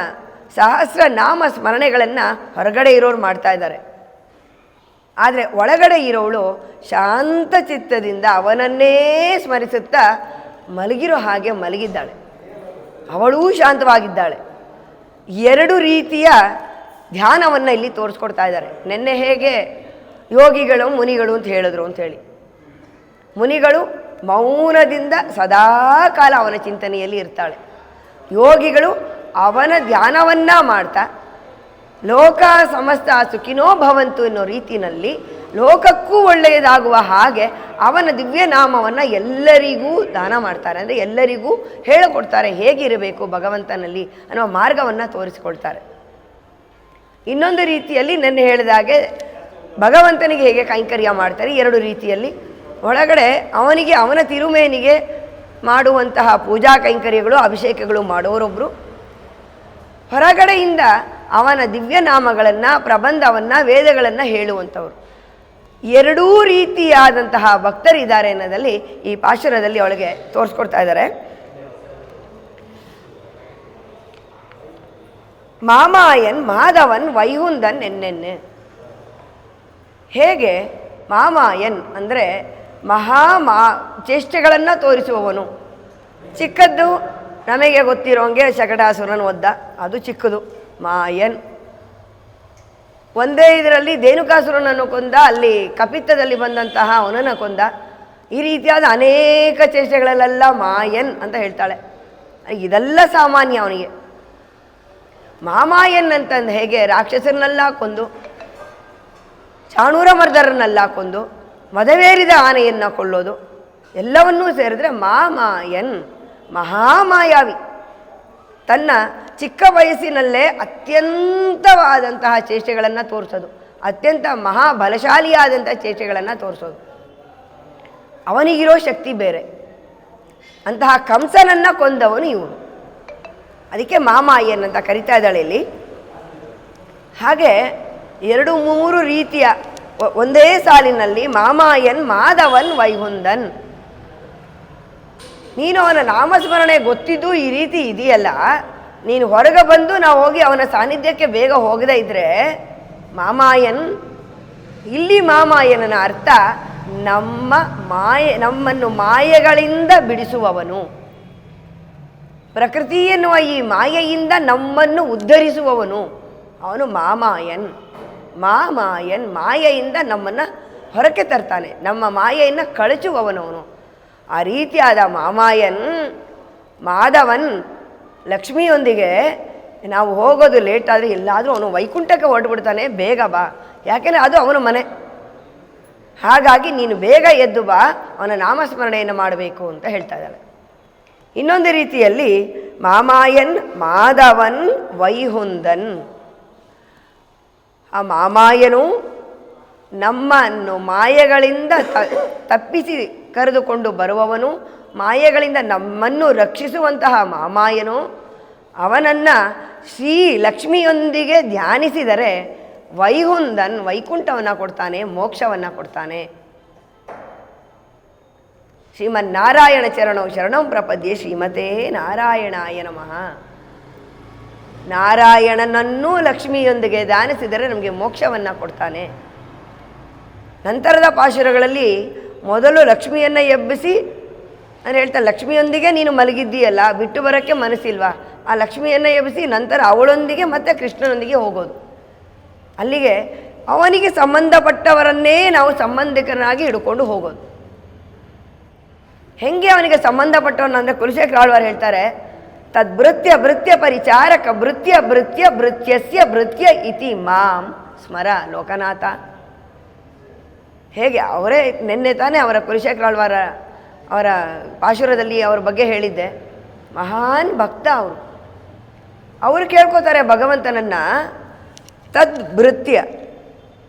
S1: ಸಹಸ್ರ ನಾಮ ಸ್ಮರಣೆಗಳನ್ನು ಹೊರಗಡೆ ಇರೋರು ಮಾಡ್ತಾ ಇದ್ದಾರೆ. ಆದರೆ ಒಳಗಡೆ ಇರೋವಳು ಶಾಂತ ಚಿತ್ತದಿಂದ ಅವನನ್ನೇ ಸ್ಮರಿಸುತ್ತಾ ಮಲಗಿರೋ ಹಾಗೆ ಮಲಗಿದ್ದಾಳೆ. ಅವಳೂ ಶಾಂತವಾಗಿದ್ದಾಳೆ. ಎರಡು ರೀತಿಯ ಧ್ಯಾನವನ್ನು ಇಲ್ಲಿ ತೋರಿಸ್ಕೊಡ್ತಾ ಇದ್ದಾರೆ. ನಿನ್ನೆ ಹೇಗೆ ಯೋಗಿಗಳು ಮುನಿಗಳು ಅಂತ ಹೇಳಿದ್ರು ಅಂಥೇಳಿ, ಮುನಿಗಳು ಮೌನದಿಂದ ಸದಾಕಾಲ ಅವನ ಚಿಂತನೆಯಲ್ಲಿ ಇರ್ತಾಳೆ. ಯೋಗಿಗಳು ಅವನ ಧ್ಯಾನವನ್ನು ಮಾಡ್ತಾ ಲೋಕ ಸಮಸ್ತ ಸುಖಿನೋ ಭವಂತು ಎನ್ನೋ ರೀತಿಯಲ್ಲಿ ಲೋಕಕ್ಕೂ ಒಳ್ಳೆಯದಾಗುವ ಹಾಗೆ ಅವನ ದಿವ್ಯ ನಾಮವನ್ನು ಎಲ್ಲರಿಗೂ ದಾನ ಮಾಡ್ತಾರೆ. ಅಂದರೆ ಎಲ್ಲರಿಗೂ ಹೇಳಿಕೊಡ್ತಾರೆ ಹೇಗಿರಬೇಕು ಭಗವಂತನಲ್ಲಿ ಅನ್ನೋ ಮಾರ್ಗವನ್ನು ತೋರಿಸಿಕೊಡ್ತಾರೆ. ಇನ್ನೊಂದು ರೀತಿಯಲ್ಲಿ ನೆನ್ನೆ ಹೇಳಿದಾಗೆ ಭಗವಂತನಿಗೆ ಹೇಗೆ ಕೈಂಕರ್ಯ ಮಾಡ್ತಾರೆ, ಎರಡು ರೀತಿಯಲ್ಲಿ ಒಳಗಡೆ ಅವನಿಗೆ ಅವನ ತಿರುಮೇನಿಗೆ ಮಾಡುವಂತಹ ಪೂಜಾ ಕೈಂಕರ್ಯಗಳು ಅಭಿಷೇಕಗಳು ಮಾಡೋರೊಬ್ಬರು, ಹೊರಗಡೆಯಿಂದ ಅವನ ದಿವ್ಯನಾಮಗಳನ್ನು ಪ್ರಬಂಧವನ್ನು ವೇದಗಳನ್ನು ಹೇಳುವಂಥವ್ರು. ಎರಡೂ ರೀತಿಯಾದಂತಹ ಭಕ್ತರಿದ್ದಾರೆ ಅನ್ನೋದಲ್ಲಿ ಈ ಪಾಶುರದಲ್ಲಿ ಅವಳಿಗೆ ತೋರಿಸ್ಕೊಡ್ತಾ ಇದ್ದಾರೆ. ಮಾಮಾಯನ್ ಮಾಧವನ್ ವೈಹುಂದನ್ ಎನ್ನೆನ್ನೆ. ಹೇಗೆ ಮಾಮಾಯನ್ ಅಂದರೆ ಚೇಷ್ಟೆಗಳನ್ನು ತೋರಿಸುವವನು. ಚಿಕ್ಕದ್ದು ನಮಗೆ ಗೊತ್ತಿರೋಂಗೆ ಶಕಟಾಸುರನ ಒದ್ದ, ಅದು ಚಿಕ್ಕದು. ಮಾಯನ್ ಒಂದೇ ಇದರಲ್ಲಿ ಧೇನುಕಾಸುರನನ್ನು ಕೊಂದ, ಅಲ್ಲಿ ಕಪಿತ್ತದಲ್ಲಿ ಬಂದಂತಹ ಅವನನ್ನು ಕೊಂದ. ಈ ರೀತಿಯಾದ ಅನೇಕ ಚೇಷ್ಟೆಗಳಲ್ಲೆಲ್ಲ ಮಾಯನ್ ಅಂತ ಹೇಳ್ತಾಳೆ. ಇದೆಲ್ಲ ಸಾಮಾನ್ಯ ಅವನಿಗೆ. ಮಾಮಾಯನ್ ಅಂತಂದು ಹೇಗೆ ರಾಕ್ಷಸರನ್ನೆಲ್ಲ ಕೊಂದು, ಚಾಣೂರ ಮರ್ದರನ್ನೆಲ್ಲ ಕೊಂದು, ಮದವೇರಿದ ಆನೆಯನ್ನು ಕೊಳ್ಳೋದು ಎಲ್ಲವನ್ನೂ ಸೇರಿದ್ರೆ ಮಾಮಾಯನ್, ಮಹಾಮಾಯಾವಿ. ತನ್ನ ಚಿಕ್ಕ ವಯಸ್ಸಿನಲ್ಲೇ ಅತ್ಯಂತವಾದಂತಹ ಚೇಷ್ಟೆಗಳನ್ನು ತೋರಿಸೋದು, ಅತ್ಯಂತ ಮಹಾಬಲಶಾಲಿಯಾದಂಥ ಚೇಷ್ಟೆಗಳನ್ನು ತೋರಿಸೋದು. ಅವನಿಗಿರೋ ಶಕ್ತಿ ಬೇರೆ. ಅಂತಹ ಕಂಸನನ್ನು ಕೊಂದವನು ಇವನು. ಅದಕ್ಕೆ ಮಾಮಾಯನ್ ಅಂತ ಕರಿತಾ ಇದ್ದಾಳೆ ಇಲ್ಲಿ. ಹಾಗೆ ಎರಡು ಮೂರು ರೀತಿಯ ಒಂದೇ ಸಾಲಿನಲ್ಲಿ ಮಾಮಾಯನ್ ಮಾಧವನ್ ವೈಹುಂದನ್. ನೀನು ಅವನ ನಾಮಸ್ಮರಣೆ ಗೊತ್ತಿದ್ದು ಈ ರೀತಿ ಇದೆಯಲ್ಲ, ನೀನು ಹೊರಗೆ ಬಂದು ನಾವು ಹೋಗಿ ಅವನ ಸಾನ್ನಿಧ್ಯಕ್ಕೆ ಬೇಗ ಹೋಗದೇ ಇದ್ದರೆ ಮಾಮಾಯನ್. ಇಲ್ಲಿ ಮಾಮಾಯನನ ಅರ್ಥ ನಮ್ಮನ್ನು ಮಾಯೆಗಳಿಂದ ಬಿಡಿಸುವವನು, ಪ್ರಕೃತಿ ಎನ್ನುವ ಈ ಮಾಯೆಯಿಂದ ನಮ್ಮನ್ನು ಉದ್ಧರಿಸುವವನು ಅವನು ಮಾಮಾಯನ್. ಮಾಮಾಯನ್ ಮಾಯೆಯಿಂದ ನಮ್ಮನ್ನು ಹೊರಕ್ಕೆ ತರ್ತಾನೆ, ನಮ್ಮ ಮಾಯೆಯನ್ನು ಕಳಚುವವನವನು. ಆ ರೀತಿಯಾದ ಮಾಮಾಯನ್ ಮಾಧವನ್ ಲಕ್ಷ್ಮಿಯೊಂದಿಗೆ ನಾವು ಹೋಗೋದು ಲೇಟ್ ಆದರೆ ಎಲ್ಲಾದರೂ ಅವನು ವೈಕುಂಠಕ್ಕೆ ಹೊರಟುಬಿಡ್ತಾನೆ, ಬೇಗ ಬಾ, ಯಾಕೆಂದರೆ ಅದು ಅವನ ಮನೆ. ಹಾಗಾಗಿ ನೀನು ಬೇಗ ಎದ್ದು ಬಾ, ಅವನ ನಾಮಸ್ಮರಣೆಯನ್ನು ಮಾಡಬೇಕು ಅಂತ ಹೇಳ್ತಾ ಇದ್ದಾಳೆ. ಇನ್ನೊಂದು ರೀತಿಯಲ್ಲಿ ಮಾಮಾಯನ್ ಮಾಧವನ್ ವೈಹುಂದನ್. ಆ ಮಾಮಾಯನು ನಮ್ಮನ್ನು ಮಾಯೆಗಳಿಂದ ತಪ್ಪಿಸಿ ಕರೆದುಕೊಂಡು ಬರುವವನು, ಮಾಯೆಗಳಿಂದ ನಮ್ಮನ್ನು ರಕ್ಷಿಸುವಂತಹ ಮಾಮಾಯನು, ಅವನನ್ನು ಶ್ರೀ ಲಕ್ಷ್ಮಿಯೊಂದಿಗೆ ಧ್ಯಾನಿಸಿದರೆ ವೈಹುಂದನ್ ವೈಕುಂಠವನ್ನು ಕೊಡ್ತಾನೆ, ಮೋಕ್ಷವನ್ನು ಕೊಡ್ತಾನೆ. ಶ್ರೀಮನ್ನಾರಾಯಣ ಚರಣೌ ಶರಣಂ ಪ್ರಪದ್ಯೆ ಶ್ರೀಮತೇ ನಾರಾಯಣಾಯ ನಮಃ. ನಾರಾಯಣನನ್ನೂ ಲಕ್ಷ್ಮಿಯೊಂದಿಗೆ ಧ್ಯಾನಿಸಿದರೆ ನಮಗೆ ಮೋಕ್ಷವನ್ನು ಕೊಡ್ತಾನೆ. ನಂತರದ ಪಾಶುರಗಳಲ್ಲಿ ಮೊದಲು ಲಕ್ಷ್ಮಿಯನ್ನು ಎಬ್ಬಿಸಿ ನಾನು ಹೇಳ್ತಾ, ಲಕ್ಷ್ಮಿಯೊಂದಿಗೆ ನೀನು ಮಲಗಿದ್ದೀಯಲ್ಲ, ಬಿಟ್ಟು ಬರೋಕ್ಕೆ ಮನಸ್ಸಿಲ್ವಾ, ಆ ಲಕ್ಷ್ಮಿಯನ್ನು ಎಬ್ಬಿಸಿ ನಂತರ ಅವಳೊಂದಿಗೆ ಮತ್ತೆ ಕೃಷ್ಣನೊಂದಿಗೆ ಹೋಗೋದು. ಅಲ್ಲಿಗೆ ಅವನಿಗೆ ಸಂಬಂಧಪಟ್ಟವರನ್ನೇ ನಾವು ಸಂಬಂಧಿಕರನ್ನಾಗಿ ಹಿಡ್ಕೊಂಡು ಹೋಗೋದು. ಹೆಂಗೆ ಅವನಿಗೆ ಸಂಬಂಧಪಟ್ಟವನ್ನ ಅಂದರೆ ಕುಲಶೇಖರ ಆಳ್ವಾರ್ ಹೇಳ್ತಾರೆ, ತದ್ಭೃತ್ಯ ಭೃತ್ಯ ಪರಿಚಾರಕ ಭೃತ್ಯ ಭೃತ್ಯ ಭೃತ್ಯಸ್ಯ ಭೃತ್ಯ ಇತಿ ಮಾಂ ಸ್ಮರ ಲೋಕನಾಥ. ಹೇಗೆ ಅವರೇ ನಿನ್ನೆ ತಾನೇ ಅವರ ಕುಲಶೇಖರ ಆಳ್ವಾರ ಅವರ ಪಾಶುರದಲ್ಲಿ ಅವ್ರ ಬಗ್ಗೆ ಹೇಳಿದ್ದೆ. ಮಹಾನ್ ಭಕ್ತ ಅವರು ಕೇಳ್ಕೋತಾರೆ ಭಗವಂತನನ್ನು, ತದ್ಭೃತ್ಯ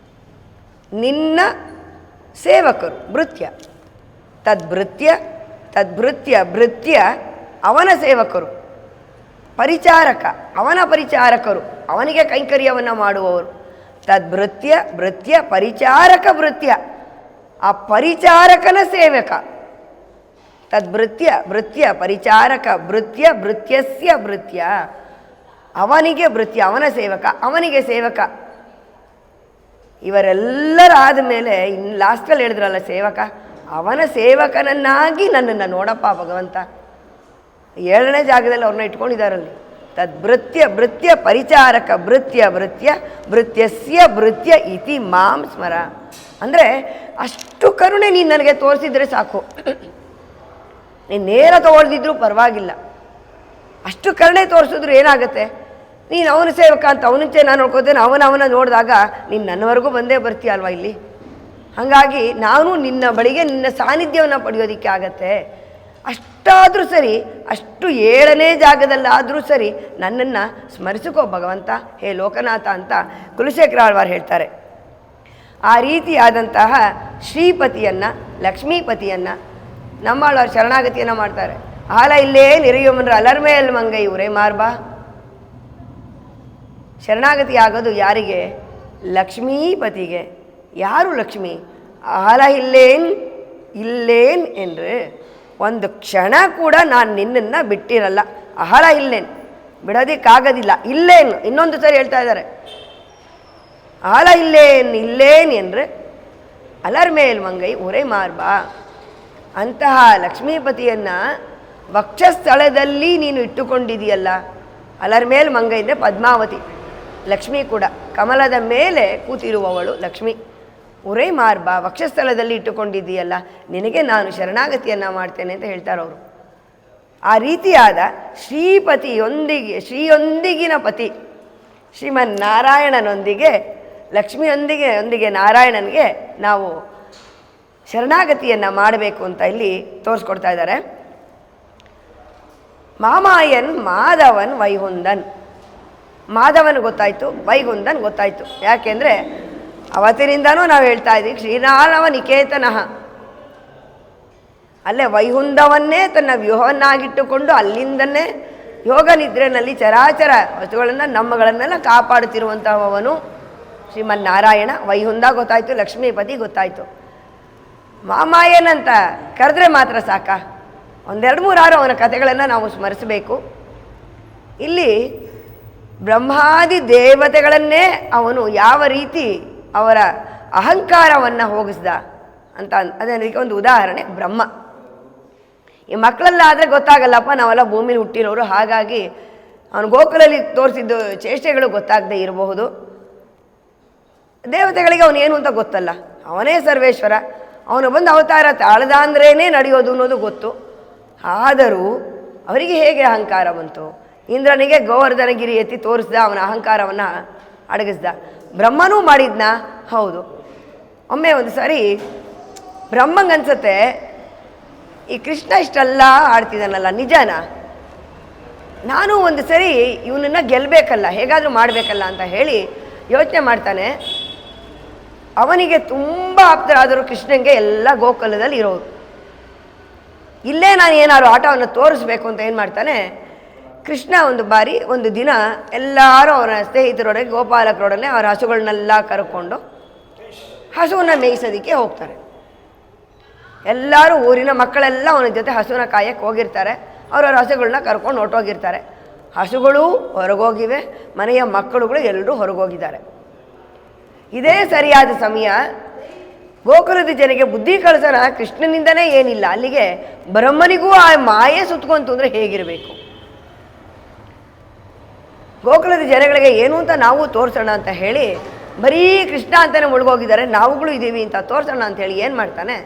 S1: ನಿನ್ನ ಸೇವಕರು, ಭೃತ್ಯ ತದ್ಭೃತ್ಯ ತದ್ಭೃತ್ಯ ಭೃತ್ಯ ಅವನ ಸೇವಕರು, ಪರಿಚಾರಕ ಅವನ ಪರಿಚಾರಕರು, ಅವನಿಗೆ ಕೈಂಕರ್ಯವನ್ನು ಮಾಡುವವರು. ತದ್ಭೃತ್ಯ ಭೃತ್ಯ ಪರಿಚಾರಕ ಭೃತ್ಯ, ಆ ಪರಿಚಾರಕನ ಸೇವಕ. ತದ್ಭೃತ್ಯ ಭೃತ್ಯ ಪರಿಚಾರಕ ಭೃತ್ಯ ಭೃತ್ಯಸ್ಯ ಭೃತ್ಯ, ಅವನಿಗೆ ಭೃತ್ಯ ಅವನ ಸೇವಕ, ಅವನಿಗೆ ಸೇವಕ. ಇವರೆಲ್ಲರಾದ ಮೇಲೆ ಇನ್ನು ಲಾಸ್ಟಲ್ಲಿ ಹೇಳಿದ್ರಲ್ಲ ಸೇವಕ, ಅವನ ಸೇವಕನನ್ನಾಗಿ ನನ್ನನ್ನು ನೋಡಪ್ಪ ಭಗವಂತ. 7ನೇ ಜಾಗದಲ್ಲಿ ಅವ್ರನ್ನ ಇಟ್ಕೊಂಡಿದ್ದಾರಲ್ಲಿ. ತದ್ಭೃತ್ಯ ಭೃತ್ಯ ಪರಿಚಾರಕ ಭೃತ್ಯ ಭೃತ್ಯ ಭೃತ್ಯಸ್ಯ ಭೃತ್ಯ ಇತಿ ಮಾಂ ಸ್ಮರ. ಅಂದರೆ ಅಷ್ಟು ಕರುಣೆ ನೀನು ನನಗೆ ತೋರಿಸಿದ್ರೆ ಸಾಕು, ನೀನು ನೇರ ತಗೊಳ್ದಿದ್ರೂ ಪರವಾಗಿಲ್ಲ. ಅಷ್ಟು ಕರುಣೆ ತೋರಿಸಿದ್ರು ಏನಾಗುತ್ತೆ, ನೀನು ಅವನ ಸೇವಕ ಅಂತ ಅವನಿಂಚೆ ನಾನು ನೋಡ್ಕೋತೇನೆ, ಅವನ ನೋಡಿದಾಗ ನೀನು ನನ್ನವರೆಗೂ ಬಂದೇ ಬರ್ತೀಯ ಅಲ್ವಾ ಇಲ್ಲಿ. ಹಾಗಾಗಿ ನಾನು ನಿನ್ನ ಬಳಿಗೆ ನಿನ್ನ ಸಾನ್ನಿಧ್ಯವನ್ನು ಪಡೆಯೋದಕ್ಕೆ ಆಗತ್ತೆ. ಅಷ್ಟಾದರೂ ಸರಿ, ಅಷ್ಟು 7ನೇ ಜಾಗದಲ್ಲಾದರೂ ಸರಿ ನನ್ನನ್ನು ಸ್ಮರಿಸಿಕೋ ಭಗವಂತ, ಹೇ ಲೋಕನಾಥ ಅಂತ ಕುಲಶೇಖರ ಆಳ್ವಾರ್ ಹೇಳ್ತಾರೆ. ಆ ರೀತಿಯಾದಂತಹ ಶ್ರೀಪತಿಯನ್ನು, ಲಕ್ಷ್ಮೀಪತಿಯನ್ನು ನಮ್ಮಾಳವ್ರು ಶರಣಾಗತಿಯನ್ನು ಮಾಡ್ತಾರೆ. ಆಲ ಇಲ್ಲೇ ನಿರೆಯುಮನ್ರ ಅಲರ್ಮೇಲ್ ಮಂಗೈ ಉರೇ ಮಾರ್ಬಾ. ಶರಣಾಗತಿ ಆಗೋದು ಯಾರಿಗೆ? ಲಕ್ಷ್ಮೀಪತಿಗೆ. ಯಾರು ಲಕ್ಷ್ಮಿ? ಆಲ ಇಲ್ಲೇನ್ ಎಂದು ಒಂದು ಕ್ಷಣ ಕೂಡ ನಾನು ನಿನ್ನನ್ನು ಬಿಟ್ಟಿರಲ್ಲ. ಅಹಳ ಇಲ್ಲೇನು, ಬಿಡೋದಕ್ಕಾಗೋದಿಲ್ಲ. ಇಲ್ಲೇನು ಇನ್ನೊಂದು ಸರಿ ಹೇಳ್ತಾ ಇದ್ದಾರೆ. ಆಲ ಇಲ್ಲೇನ್ ಎಂದ್ರೆ ಅಲರ್ಮೇಲ್ ಮಂಗೈ ಉರೇ ಮಾರ್ಬಾ. ಅಂತಹ ಲಕ್ಷ್ಮೀಪತಿಯನ್ನು ವಕ್ಷಸ್ಥಳದಲ್ಲಿ ನೀನು ಇಟ್ಟುಕೊಂಡಿದೆಯಲ್ಲ. ಅಲರ್ಮೇಲ್ ಮಂಗೈ ಅಂದರೆ ಪದ್ಮಾವತಿ, ಲಕ್ಷ್ಮಿ ಕೂಡ ಕಮಲದ ಮೇಲೆ ಕೂತಿರುವವಳು ಲಕ್ಷ್ಮಿ. ಉರೇ ಮಾರ್ಬಾ, ವಕ್ಷಸ್ಥಳದಲ್ಲಿ ಇಟ್ಟುಕೊಂಡಿದ್ದೀಯಲ್ಲ, ನಿನಗೆ ನಾನು ಶರಣಾಗತಿಯನ್ನು ಮಾಡ್ತೇನೆ ಅಂತ ಹೇಳ್ತಾರವರು. ಆ ರೀತಿಯಾದ ಶ್ರೀಯೊಂದಿಗಿನ ಪತಿ ಶ್ರೀಮನ್ನಾರಾಯಣನೊಂದಿಗೆ ಲಕ್ಷ್ಮಿಯೊಂದಿಗೆ ನಾರಾಯಣನಿಗೆ ನಾವು ಶರಣಾಗತಿಯನ್ನು ಮಾಡಬೇಕು ಅಂತ ಇಲ್ಲಿ ತೋರಿಸ್ಕೊಡ್ತಾ ಇದ್ದಾರೆ. ಮಾಮಾಯನ್ ಮಾಧವನ್ ವೈಹುಂದನ್. ಮಾಧವನ್ ಗೊತ್ತಾಯಿತು, ವೈಗುಂದನ್ ಗೊತ್ತಾಯಿತು. ಯಾಕೆಂದರೆ ಅವತ್ತಿನಿಂದನೂ ನಾವು ಹೇಳ್ತಾ ಇದ್ದೀವಿ ಶ್ರೀನಾರಾಯಣ ನಿಕೇತನಃ. ಅಲ್ಲೇ ವೈಹುಂದವನ್ನೇ ತನ್ನ ವ್ಯೂಹವನ್ನಾಗಿಟ್ಟುಕೊಂಡು ಅಲ್ಲಿಂದನೇ ಯೋಗ ನಿದ್ರೆಯಲ್ಲಿ ಚರಾಚರ ವಸ್ತುಗಳನ್ನು ನಮ್ಮಗಳನ್ನೆಲ್ಲ ಕಾಪಾಡುತ್ತಿರುವಂಥವನು ಶ್ರೀಮನ್ನಾರಾಯಣ. ವೈಹುಂದ ಗೊತ್ತಾಯಿತು, ಲಕ್ಷ್ಮೀಪತಿ ಗೊತ್ತಾಯಿತು. ಮಾಮಾಯನ್ ಅಂತ ಕರೆದ್ರೆ ಮಾತ್ರ ಸಾಕ? 1-2-3-6 ಅವನ ಕಥೆಗಳನ್ನು ನಾವು ಸ್ಮರಿಸಬೇಕು. ಇಲ್ಲಿ ಬ್ರಹ್ಮಾದಿ ದೇವತೆಗಳನ್ನೇ ಅವನು ಯಾವ ರೀತಿ ಅವರ ಅಹಂಕಾರವನ್ನು ಹೋಗಿಸ್ದ ಅಂತ ಅದಕ್ಕೆ ಒಂದು ಉದಾಹರಣೆ ಬ್ರಹ್ಮ. ಈ ಮಕ್ಕಳಲ್ಲಾದರೆ ಗೊತ್ತಾಗಲ್ಲಪ್ಪ, ನಾವೆಲ್ಲ ಭೂಮಿಲಿ ಹುಟ್ಟಿರೋರು, ಹಾಗಾಗಿ ಅವನು ಗೋಕುಲಲ್ಲಿ ತೋರಿಸಿದ್ದು ಚೇಷ್ಟೆಗಳು ಗೊತ್ತಾಗದೇ ಇರಬಹುದು. ದೇವತೆಗಳಿಗೆ ಅವನೇನು ಅಂತ ಗೊತ್ತಲ್ಲ, ಅವನೇ ಸರ್ವೇಶ್ವರ, ಅವನು ಬಂದು ಅವತಾರ ತಾಳದ ಅಂದ್ರೇ ನಡೆಯೋದು ಅನ್ನೋದು ಗೊತ್ತು. ಆದರೂ ಅವರಿಗೆ ಹೇಗೆ ಅಹಂಕಾರ ಬಂತು? ಇಂದ್ರನಿಗೆ ಗೋವರ್ಧನಗಿರಿ ಎತ್ತಿ ತೋರಿಸ್ದ, ಅವನ ಅಹಂಕಾರವನ್ನು ಅಡಗಿಸ್ದ. ಬ್ರಹ್ಮನೂ ಮಾಡಿದ್ನ? ಹೌದು. ಒಮ್ಮೆ ಒಂದು ಸಾರಿ ಬ್ರಹ್ಮಂಗನ್ಸತ್ತೆ, ಈ ಕೃಷ್ಣ ಇಷ್ಟೆಲ್ಲ ಆಡ್ತಿದ್ದಾನಲ್ಲ, ನಿಜನಾ? ನಾನು ಒಂದು ಸರಿ ಇವನನ್ನು ಗೆಲ್ಲಬೇಕಲ್ಲ, ಹೇಗಾದರೂ ಮಾಡಬೇಕಲ್ಲ ಅಂತ ಹೇಳಿ ಯೋಚನೆ ಮಾಡ್ತಾನೆ. ಅವನಿಗೆ ತುಂಬ ಆಪ್ತರಾದರು ಕೃಷ್ಣನಿಗೆ ಎಲ್ಲ ಗೋಕುಲದಲ್ಲಿ ಇರೋರು. ಇಲ್ಲೇ ನಾನು ಏನಾದ್ರು ಆಟವನ್ನು ತೋರಿಸ್ಬೇಕು ಅಂತ ಏನು ಮಾಡ್ತಾನೆ, ಕೃಷ್ಣ ಒಂದು ದಿನ ಎಲ್ಲರೂ ಅವರ ಸ್ನೇಹಿತರೊಡನೆ ಗೋಪಾಲಕರೊಡನೆ ಅವರ ಹಸುಗಳನ್ನೆಲ್ಲ ಕರ್ಕೊಂಡು ಹಸುವನ್ನ ಮೇಯಿಸೋದಕ್ಕೆ ಹೋಗ್ತಾರೆ. ಎಲ್ಲರೂ ಊರಿನ ಮಕ್ಕಳೆಲ್ಲ ಅವನ ಜೊತೆ ಹಸುವಿನ ಕಾಯಕ್ಕೆ ಹೋಗಿರ್ತಾರೆ. ಅವರವ್ರ ಹಸುಗಳನ್ನ ಕರ್ಕೊಂಡು ಹೊರಟೋಗಿರ್ತಾರೆ. ಹಸುಗಳು ಹೊರಗೋಗಿವೆ, ಮನೆಯ ಮಕ್ಕಳುಗಳು ಎಲ್ಲರೂ ಹೊರಗೋಗಿದ್ದಾರೆ. ಇದೇ ಸರಿಯಾದ ಸಮಯ. ಗೋಕುಲದ ಜನಕ್ಕೆ ಬುದ್ಧಿ ಕಳಿಸೋಣ, ಕೃಷ್ಣನಿಂದನೇ ಏನಿಲ್ಲ, ಅಲ್ಲಿಗೆ ಬ್ರಹ್ಮನಿಗೂ ಆ ಮಾಯೆ ಸುತ್ಕೊಂತು ಅಂದರೆ ಹೇಗಿರಬೇಕು. ಗೋಕುಲದ ಜನಗಳಿಗೆ ಏನು ಅಂತ ನಾವು ತೋರಿಸೋಣ ಅಂತ ಹೇಳಿ ಬರೀ ಕೃಷ್ಣ ಅಂತಲೇ ಮುಳುಗೋಗಿದ್ದಾರೆ, ನಾವುಗಳು ಇದ್ದೀವಿ ಅಂತ ತೋರಿಸೋಣ ಅಂಥೇಳಿ ಏನು ಮಾಡ್ತಾನೆ,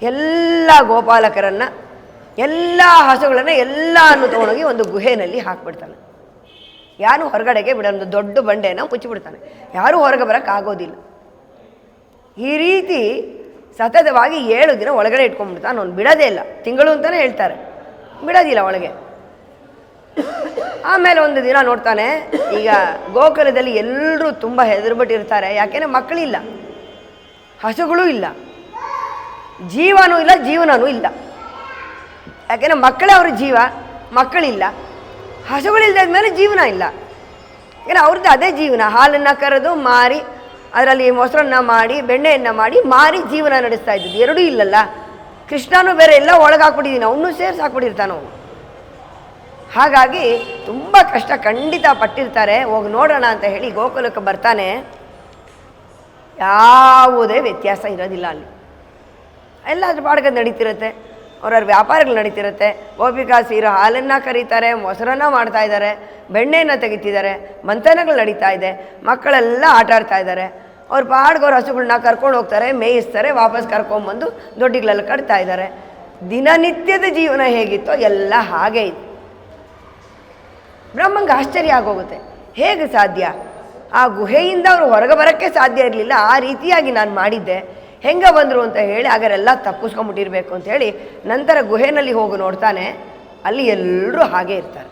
S1: ಎಲ್ಲ ಗೋಪಾಲಕರನ್ನು ಎಲ್ಲ ಹಸುಗಳನ್ನು ಎಲ್ಲವನ್ನು ತೊಗೊಂಡೋಗಿ ಒಂದು ಗುಹೆಯಲ್ಲಿ ಹಾಕ್ಬಿಡ್ತಾನೆ. ಯಾರು ಹೊರಗಡೆಗೆ ಒಂದು ದೊಡ್ಡ ಬಂಡೆಯನ್ನು ಮುಚ್ಚಿಬಿಡ್ತಾನೆ. ಯಾರೂ ಹೊರಗೆ ಬರೋಕ್ಕಾಗೋದಿಲ್ಲ. ಈ ರೀತಿ ಸತತವಾಗಿ 7 ದಿನ ಒಳಗಡೆ ಇಟ್ಕೊಂಡ್ಬಿಡ್ತಾನೆ. ಅವನು ಬಿಡೋದೇ ಇಲ್ಲ. ತಿಂಗಳು ಅಂತಲೇ ಹೇಳ್ತಾರೆ, ಬಿಡೋದಿಲ್ಲ ಒಳಗೆ. ಆಮೇಲೆ ಒಂದು ದಿನ ನೋಡ್ತಾನೆ, ಈಗ ಗೋಕುಲದಲ್ಲಿ ಎಲ್ಲರೂ ತುಂಬ ಹೆದರ್ಬಿಟ್ಟಿರ್ತಾರೆ. ಯಾಕೆಂದರೆ ಮಕ್ಕಳಿಲ್ಲ, ಹಸುಗಳೂ ಇಲ್ಲ, ಜೀವನೂ ಇಲ್ಲ, ಜೀವನವೂ ಇಲ್ಲ. ಯಾಕೆಂದರೆ ಮಕ್ಕಳೇ ಅವ್ರ ಜೀವ, ಮಕ್ಕಳಿಲ್ಲ, ಹಸುಗಳಿಲ್ದಾದ ಮೇಲೆ ಜೀವನ ಇಲ್ಲ. ಯಾಕೆಂದರೆ ಅವ್ರದ್ದು ಅದೇ ಜೀವನ. ಹಾಲನ್ನು ಕರೆದು ಮಾರಿ ಅದರಲ್ಲಿ ಮೊಸರನ್ನ ಮಾಡಿ ಬೆಣ್ಣೆಯನ್ನು ಮಾಡಿ ಮಾರಿ ಜೀವನ ನಡೆಸ್ತಾ ಇದ್ದದ್ದು. ಎರಡೂ ಇಲ್ಲಲ್ಲ. ಕೃಷ್ಣನೂ ಬೇರೆ ಎಲ್ಲ ಒಳಗಾಕ್ಬಿಟ್ಟಿದ್ದೀನಿ, ಅವನು ಸೇರಿಸಿ ಹಾಕ್ಬಿಟ್ಟಿರ್ತಾನೆ ಅವನು. ಹಾಗಾಗಿ ತುಂಬ ಕಷ್ಟ ಖಂಡಿತ ಪಟ್ಟಿರ್ತಾರೆ. ಹೋಗಿ ನೋಡೋಣ ಅಂತ ಹೇಳಿ ಗೋಕುಲಕ್ಕೆ ಬರ್ತಾನೆ. ಯಾವುದೇ ವ್ಯತ್ಯಾಸ ಇರೋದಿಲ್ಲ ಅಲ್ಲಿ. ಎಲ್ಲ ಅದ್ರ ಬಾಡ್ಗದ್ದು ನಡೀತಿರುತ್ತೆ, ಅವ್ರವ್ರ ವ್ಯಾಪಾರಗಳು ನಡೀತಿರುತ್ತೆ. ಗೋಪಿಕಾ ಸೀರು ಹಾಲನ್ನು ಕರೀತಾರೆ, ಮೊಸರನ್ನ ಮಾಡ್ತಾ ಇದ್ದಾರೆ, ಬೆಣ್ಣೆಯನ್ನು ತೆಗಿತಿದ್ದಾರೆ, ಮಂಥನಗಳು ನಡೀತಾ ಇದೆ, ಮಕ್ಕಳೆಲ್ಲ ಆಟ ಆಡ್ತಾ ಇದ್ದಾರೆ. ಅವ್ರ ಪಾಡ್ಗವ್ರ ಹಸುಗಳನ್ನ ಕರ್ಕೊಂಡು ಹೋಗ್ತಾರೆ, ಮೇಯಿಸ್ತಾರೆ, ವಾಪಸ್ ಕರ್ಕೊಂಬಂದು ದೊಡ್ಡಿಗಳಲ್ಲಿ ಕಟ್ತಾ ಇದ್ದಾರೆ. ದಿನನಿತ್ಯದ ಜೀವನ ಹೇಗಿತ್ತೋ ಎಲ್ಲ ಹಾಗೇ ಇದೆ. ಬ್ರಹ್ಮಂಗೆ ಆಶ್ಚರ್ಯ ಆಗೋಗುತ್ತೆ, ಹೇಗೆ ಸಾಧ್ಯ? ಆ ಗುಹೆಯಿಂದ ಅವರು ಹೊರಗೆ ಬರೋಕ್ಕೆ ಸಾಧ್ಯ ಇರಲಿಲ್ಲ, ಆ ರೀತಿಯಾಗಿ ನಾನು ಮಾಡಿದ್ದೆ, ಹೆಂಗೆ ಬಂದರು ಅಂತ ಹೇಳಿ ಹಾಗಾರೆಲ್ಲ ತಪ್ಪಿಸ್ಕೊಂಬಿಟ್ಟಿರ್ಬೇಕು ಅಂಥೇಳಿ ನಂತರ ಗುಹೆಯಲ್ಲಿ ಹೋಗಿ ನೋಡ್ತಾನೆ. ಅಲ್ಲಿ ಎಲ್ಲರೂ ಹಾಗೇ ಇರ್ತಾರೆ.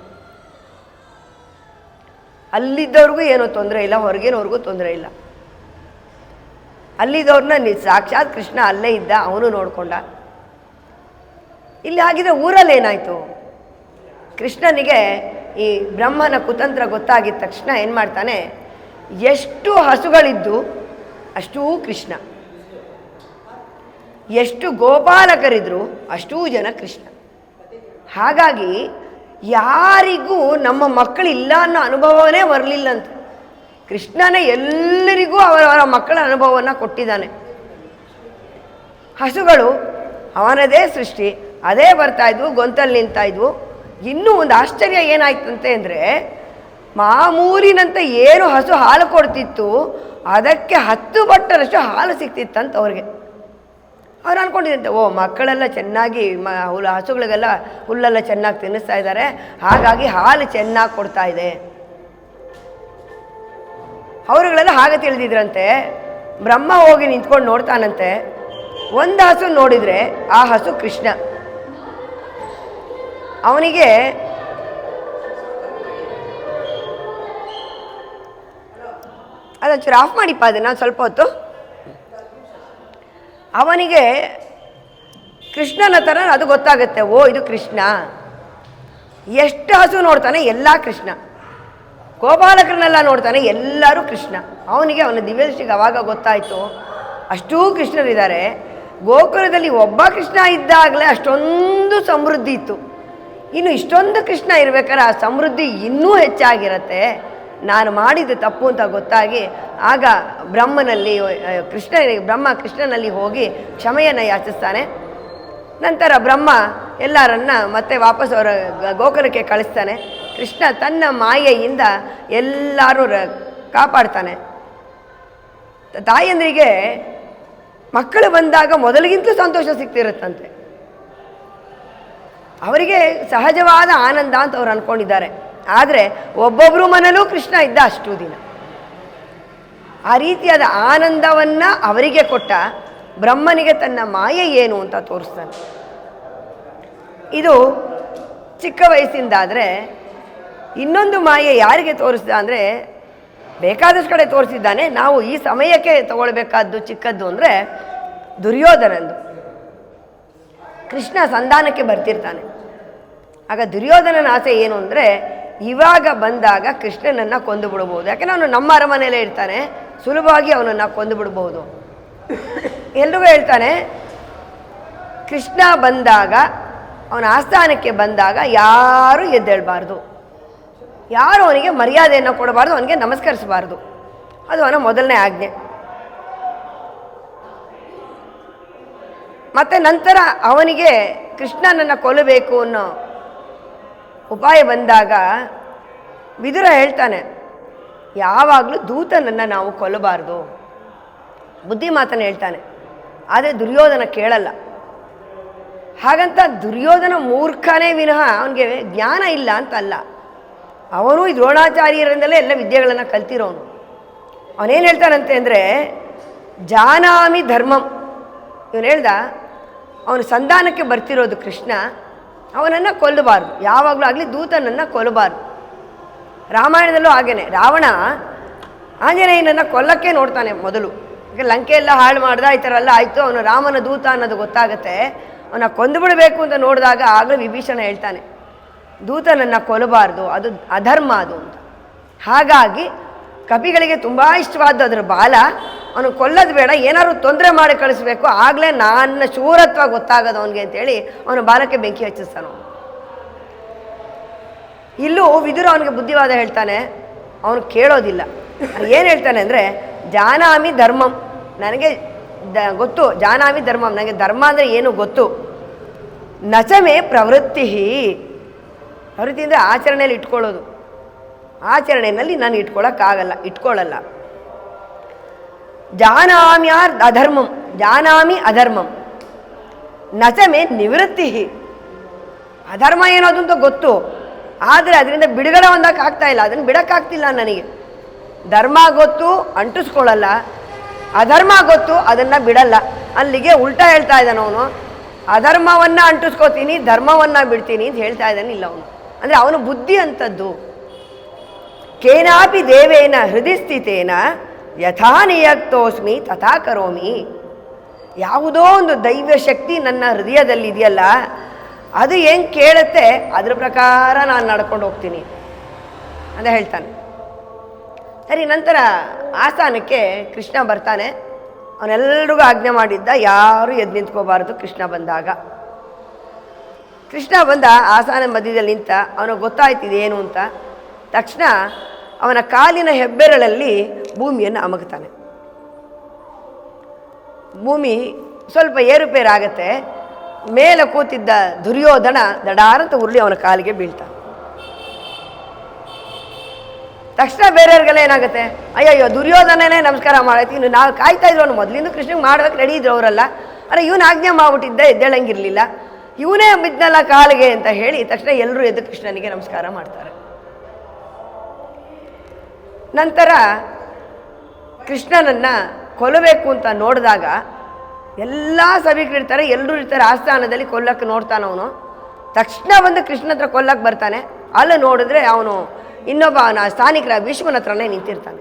S1: ಅಲ್ಲಿದ್ದವ್ರಿಗೂ ಏನೂ ತೊಂದರೆ ಇಲ್ಲ, ಹೊರಗೇನವ್ರಿಗೂ ತೊಂದರೆ ಇಲ್ಲ. ಅಲ್ಲಿದ್ದವ್ರನ್ನ ಸಾಕ್ಷಾತ್ ಕೃಷ್ಣ ಅಲ್ಲೇ ಇದ್ದ, ಅವನು ನೋಡಿಕೊಂಡ. ಇಲ್ಲಿ ಹಾಗಿದ್ರೆ ಊರಲ್ಲಿ ಏನಾಯಿತು? ಕೃಷ್ಣನಿಗೆ ಈ ಬ್ರಹ್ಮನ ಕುತಂತ್ರ ಗೊತ್ತಾಗಿದ್ದ ತಕ್ಷಣ ಏನು ಮಾಡ್ತಾನೆ, ಎಷ್ಟು ಹಸುಗಳಿದ್ದು ಅಷ್ಟೂ ಕೃಷ್ಣ, ಎಷ್ಟು ಗೋಪಾಲಕರಿದ್ರು ಅಷ್ಟೂ ಜನ ಕೃಷ್ಣ. ಹಾಗಾಗಿ ಯಾರಿಗೂ ನಮ್ಮ ಮಕ್ಕಳಿಲ್ಲ ಅನ್ನೋ ಅನುಭವನೇ ಬರಲಿಲ್ಲಂತ. ಕೃಷ್ಣನೇ ಎಲ್ಲರಿಗೂ ಅವರವರ ಮಕ್ಕಳ ಅನುಭವವನ್ನು ಕೊಟ್ಟಿದ್ದಾನೆ. ಹಸುಗಳು ಅವನದೇ ಸೃಷ್ಟಿ, ಅದೇ ಬರ್ತಾಯಿದ್ವು, ಗೊಂತಲ್ಲಿ ನಿಂತಾಯಿದ್ವು. ಇನ್ನೂ ಒಂದು ಆಶ್ಚರ್ಯ ಏನಾಯ್ತಂತೆ ಅಂದರೆ, ಮಾಮೂಲಿನಂತೆ ಏನು ಹಸು ಹಾಲು ಕೊಡ್ತಿತ್ತು ಅದಕ್ಕೆ 10 ಬಟ್ಟರಷ್ಟು ಹಾಲು ಸಿಕ್ತಿತ್ತಂತ ಅವ್ರಿಗೆ. ಅವ್ರು ಅಂದ್ಕೊಂಡಿದ್ದಂತೆ, ಓ ಮಕ್ಕಳೆಲ್ಲ ಚೆನ್ನಾಗಿ ಹಸುಗಳಿಗೆಲ್ಲ ಹುಲ್ಲೆಲ್ಲ ಚೆನ್ನಾಗಿ ತಿನ್ನಿಸ್ತಾ ಇದ್ದಾರೆ, ಹಾಗಾಗಿ ಹಾಲು ಚೆನ್ನಾಗಿ ಕೊಡ್ತಾ ಇದೆ. ಅವರುಗಳೆಲ್ಲ ಹಾಗೆ ತಿಳಿದಿದ್ರಂತೆ. ಬ್ರಹ್ಮ ಹೋಗಿ ನಿಂತ್ಕೊಂಡು ನೋಡ್ತಾನಂತೆ. ಒಂದು ಹಸು ನೋಡಿದರೆ ಆ ಹಸು ಕೃಷ್ಣ. ಅವನಿಗೆ ಅದೊಂಚೂರು ಆಫ್ ಮಾಡಿಪ್ಪ ಅದನ್ನು ಸ್ವಲ್ಪ ಹೊತ್ತು. ಅವನಿಗೆ ಕೃಷ್ಣನ ಥರ ಅದು ಗೊತ್ತಾಗುತ್ತೆ, ಓ ಇದು ಕೃಷ್ಣ. ಎಷ್ಟು ಹಸು ನೋಡ್ತಾನೆ ಎಲ್ಲ ಕೃಷ್ಣ, ಗೋಪಾಲಕರನ್ನೆಲ್ಲ ನೋಡ್ತಾನೆ ಎಲ್ಲರೂ ಕೃಷ್ಣ. ಅವನಿಗೆ ಅವನ ದಿವ್ಯದೃಷ್ಟಿಗೆ ಅವಾಗ ಗೊತ್ತಾಯಿತು, ಅಷ್ಟೂ ಕೃಷ್ಣರಿದ್ದಾರೆ. ಗೋಕುಲದಲ್ಲಿ ಒಬ್ಬ ಕೃಷ್ಣ ಇದ್ದಾಗಲೇ ಅಷ್ಟೊಂದು ಸಮೃದ್ಧಿ ಇತ್ತು, ಇನ್ನು ಇಷ್ಟೊಂದು ಕೃಷ್ಣ ಇರಬೇಕಾದ್ರೆ ಆ ಸಮೃದ್ಧಿ ಇನ್ನೂ ಹೆಚ್ಚಾಗಿರುತ್ತೆ. ನಾನು ಮಾಡಿದ್ದು ತಪ್ಪು ಅಂತ ಗೊತ್ತಾಗಿ ಆಗ ಬ್ರಹ್ಮ ಕೃಷ್ಣನಲ್ಲಿ ಹೋಗಿ ಕ್ಷಮೆಯನ್ನು ಯಾಚಿಸ್ತಾನೆ. ನಂತರ ಬ್ರಹ್ಮ ಎಲ್ಲರನ್ನ ಮತ್ತೆ ವಾಪಸ್ ಅವರ ಗೋಕುಲಕ್ಕೆ ಕಳಿಸ್ತಾನೆ. ಕೃಷ್ಣ ತನ್ನ ಮಾಯೆಯಿಂದ ಎಲ್ಲರೂ ಕಾಪಾಡ್ತಾನೆ. ತಾಯಂದ್ರಿಗೆ ಮಕ್ಕಳು ಬಂದಾಗ ಮೊದಲಿಗಿಂತಲೂ ಸಂತೋಷ ಸಿಗ್ತಿರುತ್ತಂತೆ. ಅವರಿಗೆ ಸಹಜವಾದ ಆನಂದ ಅಂತ ಅವ್ರು ಅಂದ್ಕೊಂಡಿದ್ದಾರೆ. ಆದರೆ ಒಬ್ಬೊಬ್ಬರು ಮನೇಲೂ ಕೃಷ್ಣ ಇದ್ದ ಅಷ್ಟು ದಿನ. ಆ ರೀತಿಯಾದ ಆನಂದವನ್ನು ಅವರಿಗೆ ಕೊಟ್ಟ ಬ್ರಹ್ಮನಿಗೆ ತನ್ನ ಮಾಯೆ ಏನು ಅಂತ ತೋರಿಸ್ತಾನೆ. ಇದು ಚಿಕ್ಕ ವಯಸ್ಸಿಂದಾದರೆ ಇನ್ನೊಂದು ಮಾಯೆ ಯಾರಿಗೆ ತೋರಿಸ್ದ ಅಂದರೆ ಬೇಕಾದಷ್ಟು ಕಡೆ ತೋರಿಸಿದ್ದಾನೆ. ನಾವು ಈ ಸಮಯಕ್ಕೆ ತಗೊಳ್ಬೇಕಾದ್ದು ಚಿಕ್ಕದ್ದು ಅಂದರೆ ದುರ್ಯೋಧನಂದು. ಕೃಷ್ಣ ಸಂಧಾನಕ್ಕೆ ಬರ್ತಿರ್ತಾನೆ. ಆಗ ದುರ್ಯೋಧನನ ಆಸೆ ಏನು ಅಂದರೆ ಇವಾಗ ಬಂದಾಗ ಕೃಷ್ಣನನ್ನು ಕೊಂದು ಬಿಡ್ಬೋದು, ಯಾಕೆಂದರೆ ಅವನು ನಮ್ಮ ಅರಮನೆಯಲ್ಲೇ ಇರ್ತಾನೆ, ಸುಲಭವಾಗಿ ಅವನನ್ನು ಕೊಂದು ಬಿಡ್ಬೋದು. ಎಲ್ರಿಗೂ ಹೇಳ್ತಾನೆ ಕೃಷ್ಣ ಬಂದಾಗ, ಅವನ ಆಸ್ಥಾನಕ್ಕೆ ಬಂದಾಗ ಯಾರೂ ಎದ್ದೇಳಬಾರ್ದು, ಯಾರು ಅವನಿಗೆ ಮರ್ಯಾದೆಯನ್ನು ಕೊಡಬಾರ್ದು, ಅವನಿಗೆ ನಮಸ್ಕರಿಸಬಾರ್ದು. ಅದು ಅವನ ಮೊದಲನೇ ಆಜ್ಞೆ. ಮತ್ತು ನಂತರ ಅವನಿಗೆ ಕೃಷ್ಣನನ್ನು ಕೊಲ್ಲಬೇಕು ಅನ್ನೋ ಉಪಾಯ ಬಂದಾಗ ವಿದುರ ಹೇಳ್ತಾನೆ ಯಾವಾಗಲೂ ದೂತನನ್ನು ನಾವು ಕೊಲ್ಲಬಾರ್ದು, ಬುದ್ಧಿ ಮಾತನ್ನು ಹೇಳ್ತಾನೆ. ಆದರೆ ದುರ್ಯೋಧನ ಕೇಳಲ್ಲ. ಹಾಗಂತ ದುರ್ಯೋಧನ ಮೂರ್ಖನೇ ವಿನಃ ಅವನಿಗೆ ಜ್ಞಾನ ಇಲ್ಲ ಅಂತಲ್ಲ. ಅವನು ಈ ದ್ರೋಣಾಚಾರ್ಯರಿಂದಲೇ ಎಲ್ಲ ವಿದ್ಯೆಗಳನ್ನು ಕಲ್ತಿರೋನು. ಅವನೇನು ಹೇಳ್ತಾನಂತೆ ಅಂದರೆ ಜಾನಾಮಿ ಧರ್ಮಂ. ಇವನು ಹೇಳ್ದ ಅವನು ಸಂಧಾನಕ್ಕೆ ಬರ್ತಿರೋದು ಕೃಷ್ಣ, ಅವನನ್ನು ಕೊಲ್ಲಬಾರ್ದು, ಯಾವಾಗಲೂ ಆಗಲಿ ದೂತನನ್ನು ಕೊಲ್ಲಬಾರ್ದು. ರಾಮಾಯಣದಲ್ಲೂ ಹಾಗೇನೆ, ರಾವಣ ಆಂಜನೇಯನನ್ನು ಕೊಲ್ಲಕ್ಕೆ ನೋಡ್ತಾನೆ ಮೊದಲು. ಈಗ ಲಂಕೆ ಎಲ್ಲ ಹಾಳು ಮಾಡ್ದ, ಈ ಥರ ಎಲ್ಲ ಆಯಿತು, ಅವನು ರಾಮನ ದೂತ ಅನ್ನೋದು ಗೊತ್ತಾಗುತ್ತೆ. ಅವನ ಕೊಂದುಬಿಡಬೇಕು ಅಂತ ನೋಡಿದಾಗ ಆಗಲೂ ವಿಭೀಷಣ ಹೇಳ್ತಾನೆ ದೂತನನ್ನು ಕೊಲ್ಲಬಾರ್ದು, ಅದು ಅಧರ್ಮ ಅದು ಅಂತ. ಹಾಗಾಗಿ ಕಪಿಗಳಿಗೆ ತುಂಬ ಇಷ್ಟವಾದ್ದು ಅದರ ಬಾಲ, ಅವನು ಕೊಲ್ಲೋದು ಬೇಡ, ಏನಾದ್ರು ತೊಂದರೆ ಮಾಡಿ ಕಳಿಸ್ಬೇಕು, ಆಗಲೇ ನನ್ನ ಶೂರತ್ವ ಗೊತ್ತಾಗೋದು ಅವನಿಗೆ ಅಂತೇಳಿ ಅವನ ಬಾಲಕ್ಕೆ ಬೆಂಕಿ ಹಚ್ಚಿಸ್ತಾನ. ಇಲ್ಲೂ ವಿದುರ ಅವನಿಗೆ ಬುದ್ಧಿವಾದ ಹೇಳ್ತಾನೆ, ಅವನು ಕೇಳೋದಿಲ್ಲ. ಏನು ಹೇಳ್ತಾನೆ ಅಂದರೆ ಜಾನಾಮಿ ಧರ್ಮಂ, ನನಗೆ ಗೊತ್ತು, ಜಾನಾಮಿ ಧರ್ಮಂ, ನನಗೆ ಧರ್ಮ ಅಂದರೆ ಏನು ಗೊತ್ತು. ನಚಮೇ ಪ್ರವೃತ್ತಿ, ಪ್ರವೃತ್ತಿ ಅಂದರೆ ಆಚರಣೆಯಲ್ಲಿ ಇಟ್ಕೊಳ್ಳೋದು, ಆಚರಣೆಯಲ್ಲಿ ನಾನು ಇಟ್ಕೊಳ್ಳಲ್ಲ. ಜಾನಾಮ್ಯಾರ್ ಅಧರ್ಮಂ, ಜಾನಾಮಿ ಅಧರ್ಮಂ, ನಚಮೇ ನಿವೃತ್ತಿ. ಅಧರ್ಮ ಏನೋದು ಅಂತ ಗೊತ್ತು, ಆದರೆ ಅದರಿಂದ ಬಿಡುಗಡೆ ಹೊಂದಕ್ಕಾಗ್ತಾ ಇಲ್ಲ, ಅದನ್ನು ಬಿಡೋಕ್ಕಾಗ್ತಿಲ್ಲ ನನಗೆ. ಧರ್ಮ ಗೊತ್ತು, ಅಂಟಿಸ್ಕೊಳ್ಳಲ್ಲ, ಅಧರ್ಮ ಗೊತ್ತು, ಅದನ್ನು ಬಿಡಲ್ಲ. ಅಲ್ಲಿಗೆ ಉಲ್ಟಾ ಹೇಳ್ತಾ ಇದ್ದಾನೆ ಅವನು. ಅಧರ್ಮವನ್ನು ಅಂಟಿಸ್ಕೋತೀನಿ, ಧರ್ಮವನ್ನು ಬಿಡ್ತೀನಿ ಅಂತ ಹೇಳ್ತಾ ಇದ್ದಾನೆ. ಇಲ್ಲ ಅವನು ಅಂದರೆ ಅವನು ಬುದ್ಧಿ ಅಂಥದ್ದು. ಕೇನಾಪಿ ದೇವೇನ ಹೃದಯ ಸ್ಥಿತೇನ ಯಥಾ ನಿಯಕ್ತೋಸ್ಮಿ ತಥಾ ಕರೋಮಿ. ಯಾವುದೋ ಒಂದು ದೈವ ಶಕ್ತಿ ನನ್ನ ಹೃದಯದಲ್ಲಿದೆಯಲ್ಲ, ಅದು ಹೆಂಗೆ ಕೇಳುತ್ತೆ ಅದ್ರ ಪ್ರಕಾರ ನಾನು ನಡ್ಕೊಂಡು ಹೋಗ್ತೀನಿ ಅಂತ ಹೇಳ್ತಾನೆ. ಸರಿ, ನಂತರ ಆಸ್ಥಾನಕ್ಕೆ ಕೃಷ್ಣ ಬರ್ತಾನೆ. ಅವನೆಲ್ಲರಿಗೂ ಆಜ್ಞೆ ಮಾಡಿದ್ದ ಯಾರೂ ಎದ್ದು ನಿಂತ್ಕೋಬಾರ್ದು ಕೃಷ್ಣ ಬಂದಾಗ. ಕೃಷ್ಣ ಬಂದ ಆಸ್ಥಾನ ಮಧ್ಯದಲ್ಲಿ ನಿಂತ, ಅವನಿಗೆ ಗೊತ್ತಾಯ್ತಿದೇನು ಅಂತ. ತಕ್ಷಣ ಅವನ ಕಾಲಿನ ಹೆಬ್ಬೆರಳಲ್ಲಿ ಭೂಮಿಯನ್ನು ಅಮಗ್ತಾನೆ. ಭೂಮಿ ಸ್ವಲ್ಪ ಏರುಪೇರಾಗತ್ತೆ. ಮೇಲೆ ಕೂತಿದ್ದ ದುರ್ಯೋಧನ ದಡಾರಂತ ಉರುಳಿ ಅವನ ಕಾಲಿಗೆ ಬೀಳ್ತಾನೆ. ತಕ್ಷಣ ಬೇರೆಯವ್ರಿಗೆಲ್ಲ ಏನಾಗುತ್ತೆ, ಅಯ್ಯಯ್ಯೋ ದುರ್ಯೋಧನನೇ ನಮಸ್ಕಾರ ಮಾಡೈತಿ, ಇನ್ನು ನಾವು ಕಾಯ್ತಾ ಇದ್ರು, ಅವನು ಮೊದಲಿಂದ ಕೃಷ್ಣಗೆ ಮಾಡೋದಕ್ಕೆ ರೆಡಿ ಇದ್ರು ಅವರೆಲ್ಲ. ಅರೆ ಇವನು ಆಜ್ಞೆ ಮಾಡ್ಬಿಟ್ಟಿದ್ದೆ, ಎದ್ದೇಳಂಗಿರಲಿಲ್ಲ, ಇವನೇ ಬಿದ್ದಲ್ಲ ಕಾಲಿಗೆ ಅಂತ ಹೇಳಿ ತಕ್ಷಣ ಎಲ್ಲರೂ ಎದ್ದು ಕೃಷ್ಣನಿಗೆ ನಮಸ್ಕಾರ ಮಾಡ್ತಾರೆ. ನಂತರ ಕೃಷ್ಣನನ್ನು ಕೊಲ್ಲಬೇಕು ಅಂತ ನೋಡಿದಾಗ ಎಲ್ಲ ಸಭಿಕರಿರ್ತಾರೆ, ಎಲ್ಲರೂ ಇರ್ತಾರೆ ಆಸ್ಥಾನದಲ್ಲಿ. ಕೊಲ್ಲಕ್ಕೆ ನೋಡ್ತಾನವನು. ತಕ್ಷಣ ಬಂದು ಕೃಷ್ಣ ಹತ್ರ ಕೊಲ್ಲಕ್ಕೆ ಬರ್ತಾನೆ. ಅಲ್ಲಿ ನೋಡಿದ್ರೆ ಅವನು ಇನ್ನೊಬ್ಬ ಸ್ಥಾನಿಕರ ಭೀಷ್ಮನ ಹತ್ರನೇ ನಿಂತಿರ್ತಾನೆ.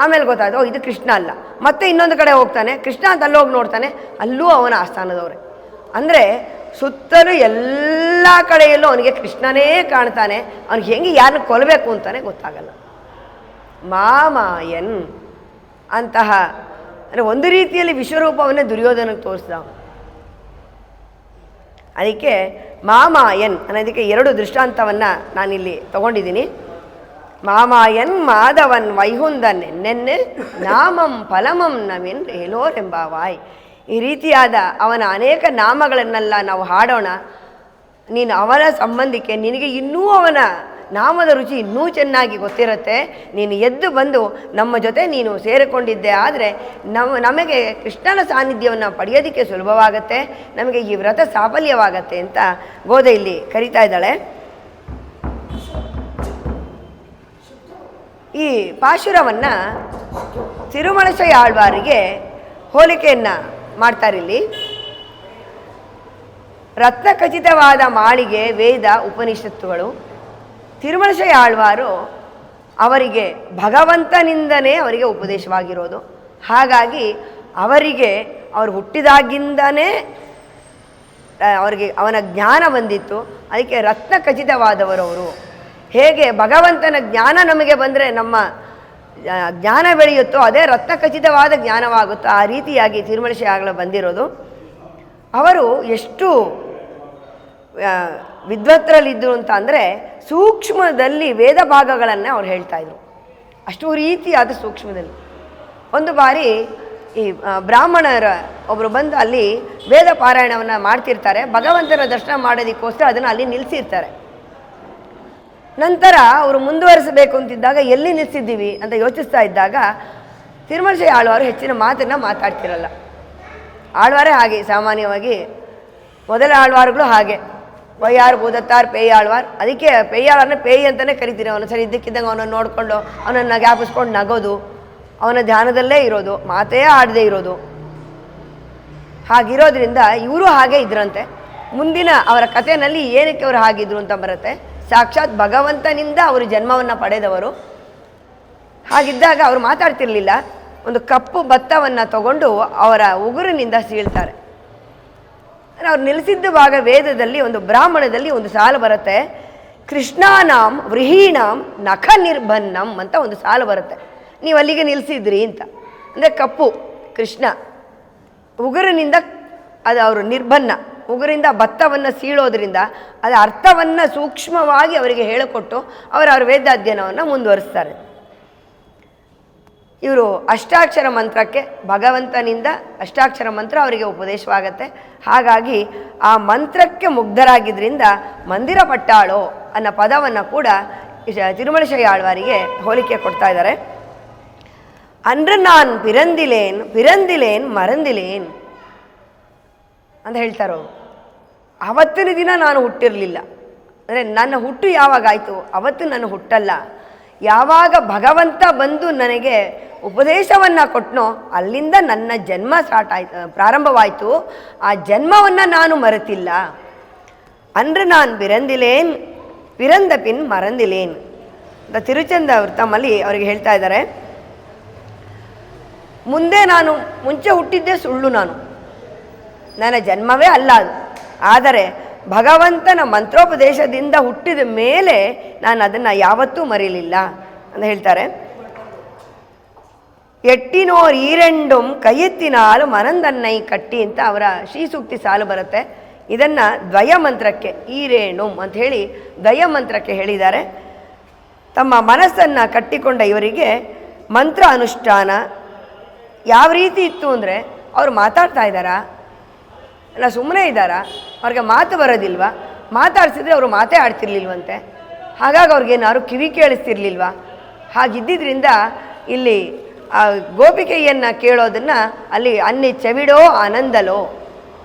S1: ಆಮೇಲೆ ಗೊತ್ತಾಯ್ತು ಇದು ಕೃಷ್ಣ ಅಲ್ಲ. ಮತ್ತೆ ಇನ್ನೊಂದು ಕಡೆ ಹೋಗ್ತಾನೆ, ಕೃಷ್ಣ ಅಂತ ಅಲ್ಲೋಗಿ ನೋಡ್ತಾನೆ, ಅಲ್ಲೂ ಅವನ ಆಸ್ಥಾನದವರೇ. ಅಂದರೆ ಸುತ್ತಲೂ ಎಲ್ಲ ಕಡೆಯಲ್ಲೂ ಅವನಿಗೆ ಕೃಷ್ಣನೇ ಕಾಣ್ತಾನೆ. ಅವ್ನಿಗೆ ಹೆಂಗೆ ಯಾರನ್ನ ಕೊಲ್ಲಬೇಕು ಅಂತಾನೆ ಗೊತ್ತಾಗಲ್ಲ. ಮಾಮಾಯನ್ ಅಂತಹ ಅಂದರೆ ಒಂದು ರೀತಿಯಲ್ಲಿ ವಿಶ್ವರೂಪವನ್ನೇ ದುರ್ಯೋಧನಕ್ಕೆ ತೋರಿಸ್ದ. ಅದಕ್ಕೆ ಮಾಮಾಯನ್ ಅನ್ನೋದಕ್ಕೆ ಎರಡು ದೃಷ್ಟಾಂತವನ್ನು ನಾನಿಲ್ಲಿ ತಗೊಂಡಿದ್ದೀನಿ. ಮಾಮಾಯನ್ ಮಾಧವನ್ ವೈಹುಂದನ್ ನೆನ್ನೆ ನಾಮಂ ಫಲಮಂ ನವಿನ್ ಹೇಳೋರೆಂಬಾವಾಯ್. ಈ ರೀತಿಯಾದ ಅವನ ಅನೇಕ ನಾಮಗಳನ್ನೆಲ್ಲ ನಾವು ಹಾಡೋಣ. ನೀನು ಅವನ ಸಂಬಂಧಿಕೆ, ನಿನಗೆ ಇನ್ನೂ ಅವನ ನಾಮದ ರುಚಿ ಇನ್ನೂ ಚೆನ್ನಾಗಿ ಗೊತ್ತಿರುತ್ತೆ. ನೀನು ಎದ್ದು ಬಂದು ನಮ್ಮ ಜೊತೆ ನೀನು ಸೇರಿಕೊಂಡಿದ್ದೆ ಆದರೆ ನಮಗೆ ಕೃಷ್ಣನ ಸಾನ್ನಿಧ್ಯವನ್ನು ಪಡೆಯೋದಕ್ಕೆ ಸುಲಭವಾಗತ್ತೆ, ನಮಗೆ ಈ ವ್ರತ ಸಾಫಲ್ಯವಾಗತ್ತೆ ಅಂತ ಗೋದೆ ಇಲ್ಲಿ ಕರೀತಾ ಇದ್ದಾಳೆ. ಈ ಪಾಶುರವನ್ನು ತಿರುಮಳಶೈ ಆಳ್ವಾರಿಗೆ ಹೋಲಿಕೆಯನ್ನು ಮಾಡ್ತಾರಿಲ್ಲಿ. ರತ್ನಖಚಿತವಾದ ಮಾಳಿಗೆ ವೇದ ಉಪನಿಷತ್ತುಗಳು. ತಿರುಮಳಶೈ ಆಳ್ವಾರು ಅವರಿಗೆ ಭಗವಂತನಿಂದನೇ ಅವರಿಗೆ ಉಪದೇಶವಾಗಿರೋದು. ಹಾಗಾಗಿ ಅವರಿಗೆ ಅವರು ಹುಟ್ಟಿದಾಗಿಂದನೇ ಅವರಿಗೆ ಅವನ ಜ್ಞಾನ ಬಂದಿತ್ತು. ಅದಕ್ಕೆ ರತ್ನ ಖಚಿತವಾದವರವರು. ಹೇಗೆ ಭಗವಂತನ ಜ್ಞಾನ ನಮಗೆ ಬಂದರೆ ನಮ್ಮ ಜ್ಞಾನ ಬೆಳೆಯುತ್ತೋ ಅದೇ ರತ್ನ ಖಚಿತವಾದ ಜ್ಞಾನವಾಗುತ್ತೋ ಆ ರೀತಿಯಾಗಿ ತಿರುಮಲಶಿ ಆಗಲು ಬಂದಿರೋದು. ಅವರು ಎಷ್ಟು ವಿದ್ವತ್ತರಲ್ಲಿದ್ದರು ಅಂತ ಅಂದರೆ ಸೂಕ್ಷ್ಮದಲ್ಲಿ ವೇದ ಭಾಗಗಳನ್ನು ಅವ್ರು ಹೇಳ್ತಾಯಿದ್ರು. ಅಷ್ಟು ರೀತಿಯಾದ ಸೂಕ್ಷ್ಮದಲ್ಲಿ. ಒಂದು ಬಾರಿ ಈ ಬ್ರಾಹ್ಮಣರ ಒಬ್ಬರು ಬಂದು ಅಲ್ಲಿ ವೇದ ಪಾರಾಯಣವನ್ನು ಮಾಡ್ತಿರ್ತಾರೆ. ಭಗವಂತನ ದರ್ಶನ ಮಾಡೋದಕ್ಕೋಸ್ಕರ ಅದನ್ನು ಅಲ್ಲಿ ನಿಲ್ಲಿಸಿರ್ತಾರೆ. ನಂತರ ಅವರು ಮುಂದುವರಿಸಬೇಕು ಅಂತಿದ್ದಾಗ ಎಲ್ಲಿ ನಿಲ್ಲಿಸಿದ್ದೀವಿ ಅಂತ ಯೋಚಿಸ್ತಾ ಇದ್ದಾಗ ತಿರುಮಲಶಿ ಆಳ್ವಾರು ಹೆಚ್ಚಿನ ಮಾತನ್ನು ಮಾತಾಡ್ತಿರಲ್ಲ. ಆಳ್ವಾರೇ ಹಾಗೆ ಸಾಮಾನ್ಯವಾಗಿ ಮೊದಲ ಆಳ್ವಾರುಗಳು ಹಾಗೆ ವಯ್ಯಾರ್ ಭೂದತ್ತಾರ್ ಪೇಯಾಳ್ವಾರ್. ಅದಕ್ಕೆ ಪೇಯಾಳನ್ನ ಪೇಯಿ ಅಂತಲೇ ಕರಿತೀರಿ. ಅವನು ಸರಿ ಇದ್ದಕ್ಕಿದ್ದಂಗೆ ಅವನನ್ನು ನೋಡಿಕೊಂಡು ಅವನನ್ನು ಜ್ಞಾಪಿಸ್ಕೊಂಡು ನಗೋದು, ಅವನ ಧ್ಯಾನದಲ್ಲೇ ಇರೋದು, ಮಾತೇ ಆಡದೇ ಇರೋದು. ಹಾಗಿರೋದ್ರಿಂದ ಇವರು ಹಾಗೆ ಇದ್ರಂತೆ. ಮುಂದಿನ ಅವರ ಕಥೆಯಲ್ಲಿ ಏನಕ್ಕೆ ಅವರು ಹಾಗಿದ್ರು ಅಂತ ಬರುತ್ತೆ. ಸಾಕ್ಷಾತ್ ಭಗವಂತನಿಂದ ಅವರು ಜನ್ಮವನ್ನು ಪಡೆದವರು. ಹಾಗಿದ್ದಾಗ ಅವರು ಮಾತಾಡ್ತಿರ್ಲಿಲ್ಲ. ಒಂದು ಕಪ್ಪು ಭತ್ತವನ್ನು ತಗೊಂಡು ಅವರ ಉಗುರಿನಿಂದ ಸೀಳ್ತಾರೆ. ಅವ್ರು ನಿಲ್ಲಿಸಿದ್ದ ಭಾಗ ವೇದದಲ್ಲಿ ಒಂದು ಬ್ರಾಹ್ಮಣದಲ್ಲಿ ಒಂದು ಸಾಲು ಬರುತ್ತೆ. ಕೃಷ್ಣಾನಾಂ ವ್ರೀಹೀಣಾಂ ನಖ ನಿರ್ಬನ್ನಂ ಅಂತ ಒಂದು ಸಾಲು ಬರುತ್ತೆ. ನೀವು ಅಲ್ಲಿಗೆ ನಿಲ್ಲಿಸಿದ್ರಿ ಅಂತ ಅಂದರೆ ಕಪ್ಪು ಕೃಷ್ಣ ಉಗುರಿನಿಂದ ಅದು ಅವರು ನಿರ್ಬನ್ನ ಉಗುರಿಂದ ಭತ್ತವನ್ನು ಸೀಳೋದ್ರಿಂದ ಅದರ ಅರ್ಥವನ್ನು ಸೂಕ್ಷ್ಮವಾಗಿ ಅವರಿಗೆ ಹೇಳಿಕೊಟ್ಟು ಅವರ ವೇದಾಧ್ಯಯನವನ್ನು ಮುಂದುವರಿಸ್ತಾರೆ. ಇವರು ಅಷ್ಟಾಕ್ಷರ ಮಂತ್ರಕ್ಕೆ ಭಗವಂತನಿಂದ ಅಷ್ಟಾಕ್ಷರ ಮಂತ್ರ ಅವರಿಗೆ ಉಪದೇಶವಾಗತ್ತೆ. ಹಾಗಾಗಿ ಆ ಮಂತ್ರಕ್ಕೆ ಮುಗ್ಧರಾಗಿದ್ದರಿಂದ ಮಂದಿರ ಪಟ್ಟಾಳೋ ಅನ್ನೋ ಪದವನ್ನು ಕೂಡ ತಿರುಮಲಶಿ ಆಳ್ವಾರಿಗೆ ಹೋಲಿಕೆ ಕೊಡ್ತಾ ಇದ್ದಾರೆ. ಅನ್ರ ನಾನ್ ಪಿರಂದಿಲೇನ್ ಮರಂದಿಲೇನ್ ಅಂತ ಹೇಳ್ತಾರೋ. ಅವತ್ತಿನ ದಿನ ನಾನು ಹುಟ್ಟಿರಲಿಲ್ಲ ಅಂದರೆ ನನ್ನ ಹುಟ್ಟು ಯಾವಾಗಾಯಿತು ಅವತ್ತು ನಾನು ಹುಟ್ಟಲ್ಲ. ಯಾವಾಗ ಭಗವಂತ ಬಂದು ನನಗೆ ಉಪದೇಶವನ್ನು ಕೊಟ್ಟನೋ ಅಲ್ಲಿಂದ ನನ್ನ ಜನ್ಮ ಪ್ರಾರಂಭವಾಯಿತು. ಆ ಜನ್ಮವನ್ನು ನಾನು ಮರೆತಿಲ್ಲ. ಅಂದ್ರೆ ನಾನು ಬಿರಂದಿಲೇನ್ ಪಿರಂದ ಪಿನ್ ಮರಂದಿಲೇನ್ ಅಂತ ತಿರುಚಂದ ತಮ್ಮಲ್ಲಿ ಅವರಿಗೆ ಹೇಳ್ತಾ ಇದ್ದಾರೆ. ಮುಂಚೆ ಹುಟ್ಟಿದ್ದೇ ಸುಳ್ಳು, ನನ್ನ ಜನ್ಮವೇ ಅಲ್ಲ ಅದು. ಆದರೆ ಭಗವಂತನ ಮಂತ್ರೋಪದೇಶದಿಂದ ಹುಟ್ಟಿದ ಮೇಲೆ ನಾನು ಅದನ್ನು ಯಾವತ್ತೂ ಮರೀಲಿಲ್ಲ ಅಂತ ಹೇಳ್ತಾರೆ. ಎಟ್ಟಿನೋರ್ ಈರೆಂಡುಂ ಕೈಯೆತ್ತಿನಾಲು ಮನಂದನ್ನೈ ಕಟ್ಟಿ ಅಂತ ಅವರ ಶ್ರೀಸೂಕ್ತಿ ಸಾಲು ಬರುತ್ತೆ. ಇದನ್ನು ದ್ವಯ ಮಂತ್ರಕ್ಕೆ ಈರೇಣುಂ ಅಂತ ಹೇಳಿ ದ್ವಯ ಮಂತ್ರಕ್ಕೆ ಹೇಳಿದ್ದಾರೆ. ತಮ್ಮ ಮನಸ್ಸನ್ನು ಕಟ್ಟಿಕೊಂಡ ಇವರಿಗೆ ಮಂತ್ರ ಅನುಷ್ಠಾನ ಯಾವ ರೀತಿ ಇತ್ತು ಅಂದರೆ ಅವರು ಮಾತಾಡ್ತಾ ಇದ್ದಾರಾ ಇಲ್ಲ ಸುಮ್ಮನೆ ಇದ್ದಾರಾ, ಅವ್ರಿಗೆ ಮಾತು ಬರೋದಿಲ್ವಾ, ಮಾತಾಡ್ಸಿದ್ರೆ ಅವರು ಮಾತೇ ಆಡ್ತಿರ್ಲಿಲ್ವಂತೆ. ಹಾಗಾಗಿ ಅವ್ರಿಗೇನಾದ್ರು ಕಿವಿ ಕೇಳಿಸ್ತಿರ್ಲಿಲ್ವಾ. ಹಾಗಿದ್ದಿದ್ರಿಂದ ಇಲ್ಲಿ ಆ ಗೋಪಿಕೆಯನ್ನು ಕೇಳೋದನ್ನು ಅಲ್ಲಿ ಅನ್ನಿ ಚೆವಿಡೋ ಆನಂದಲೋ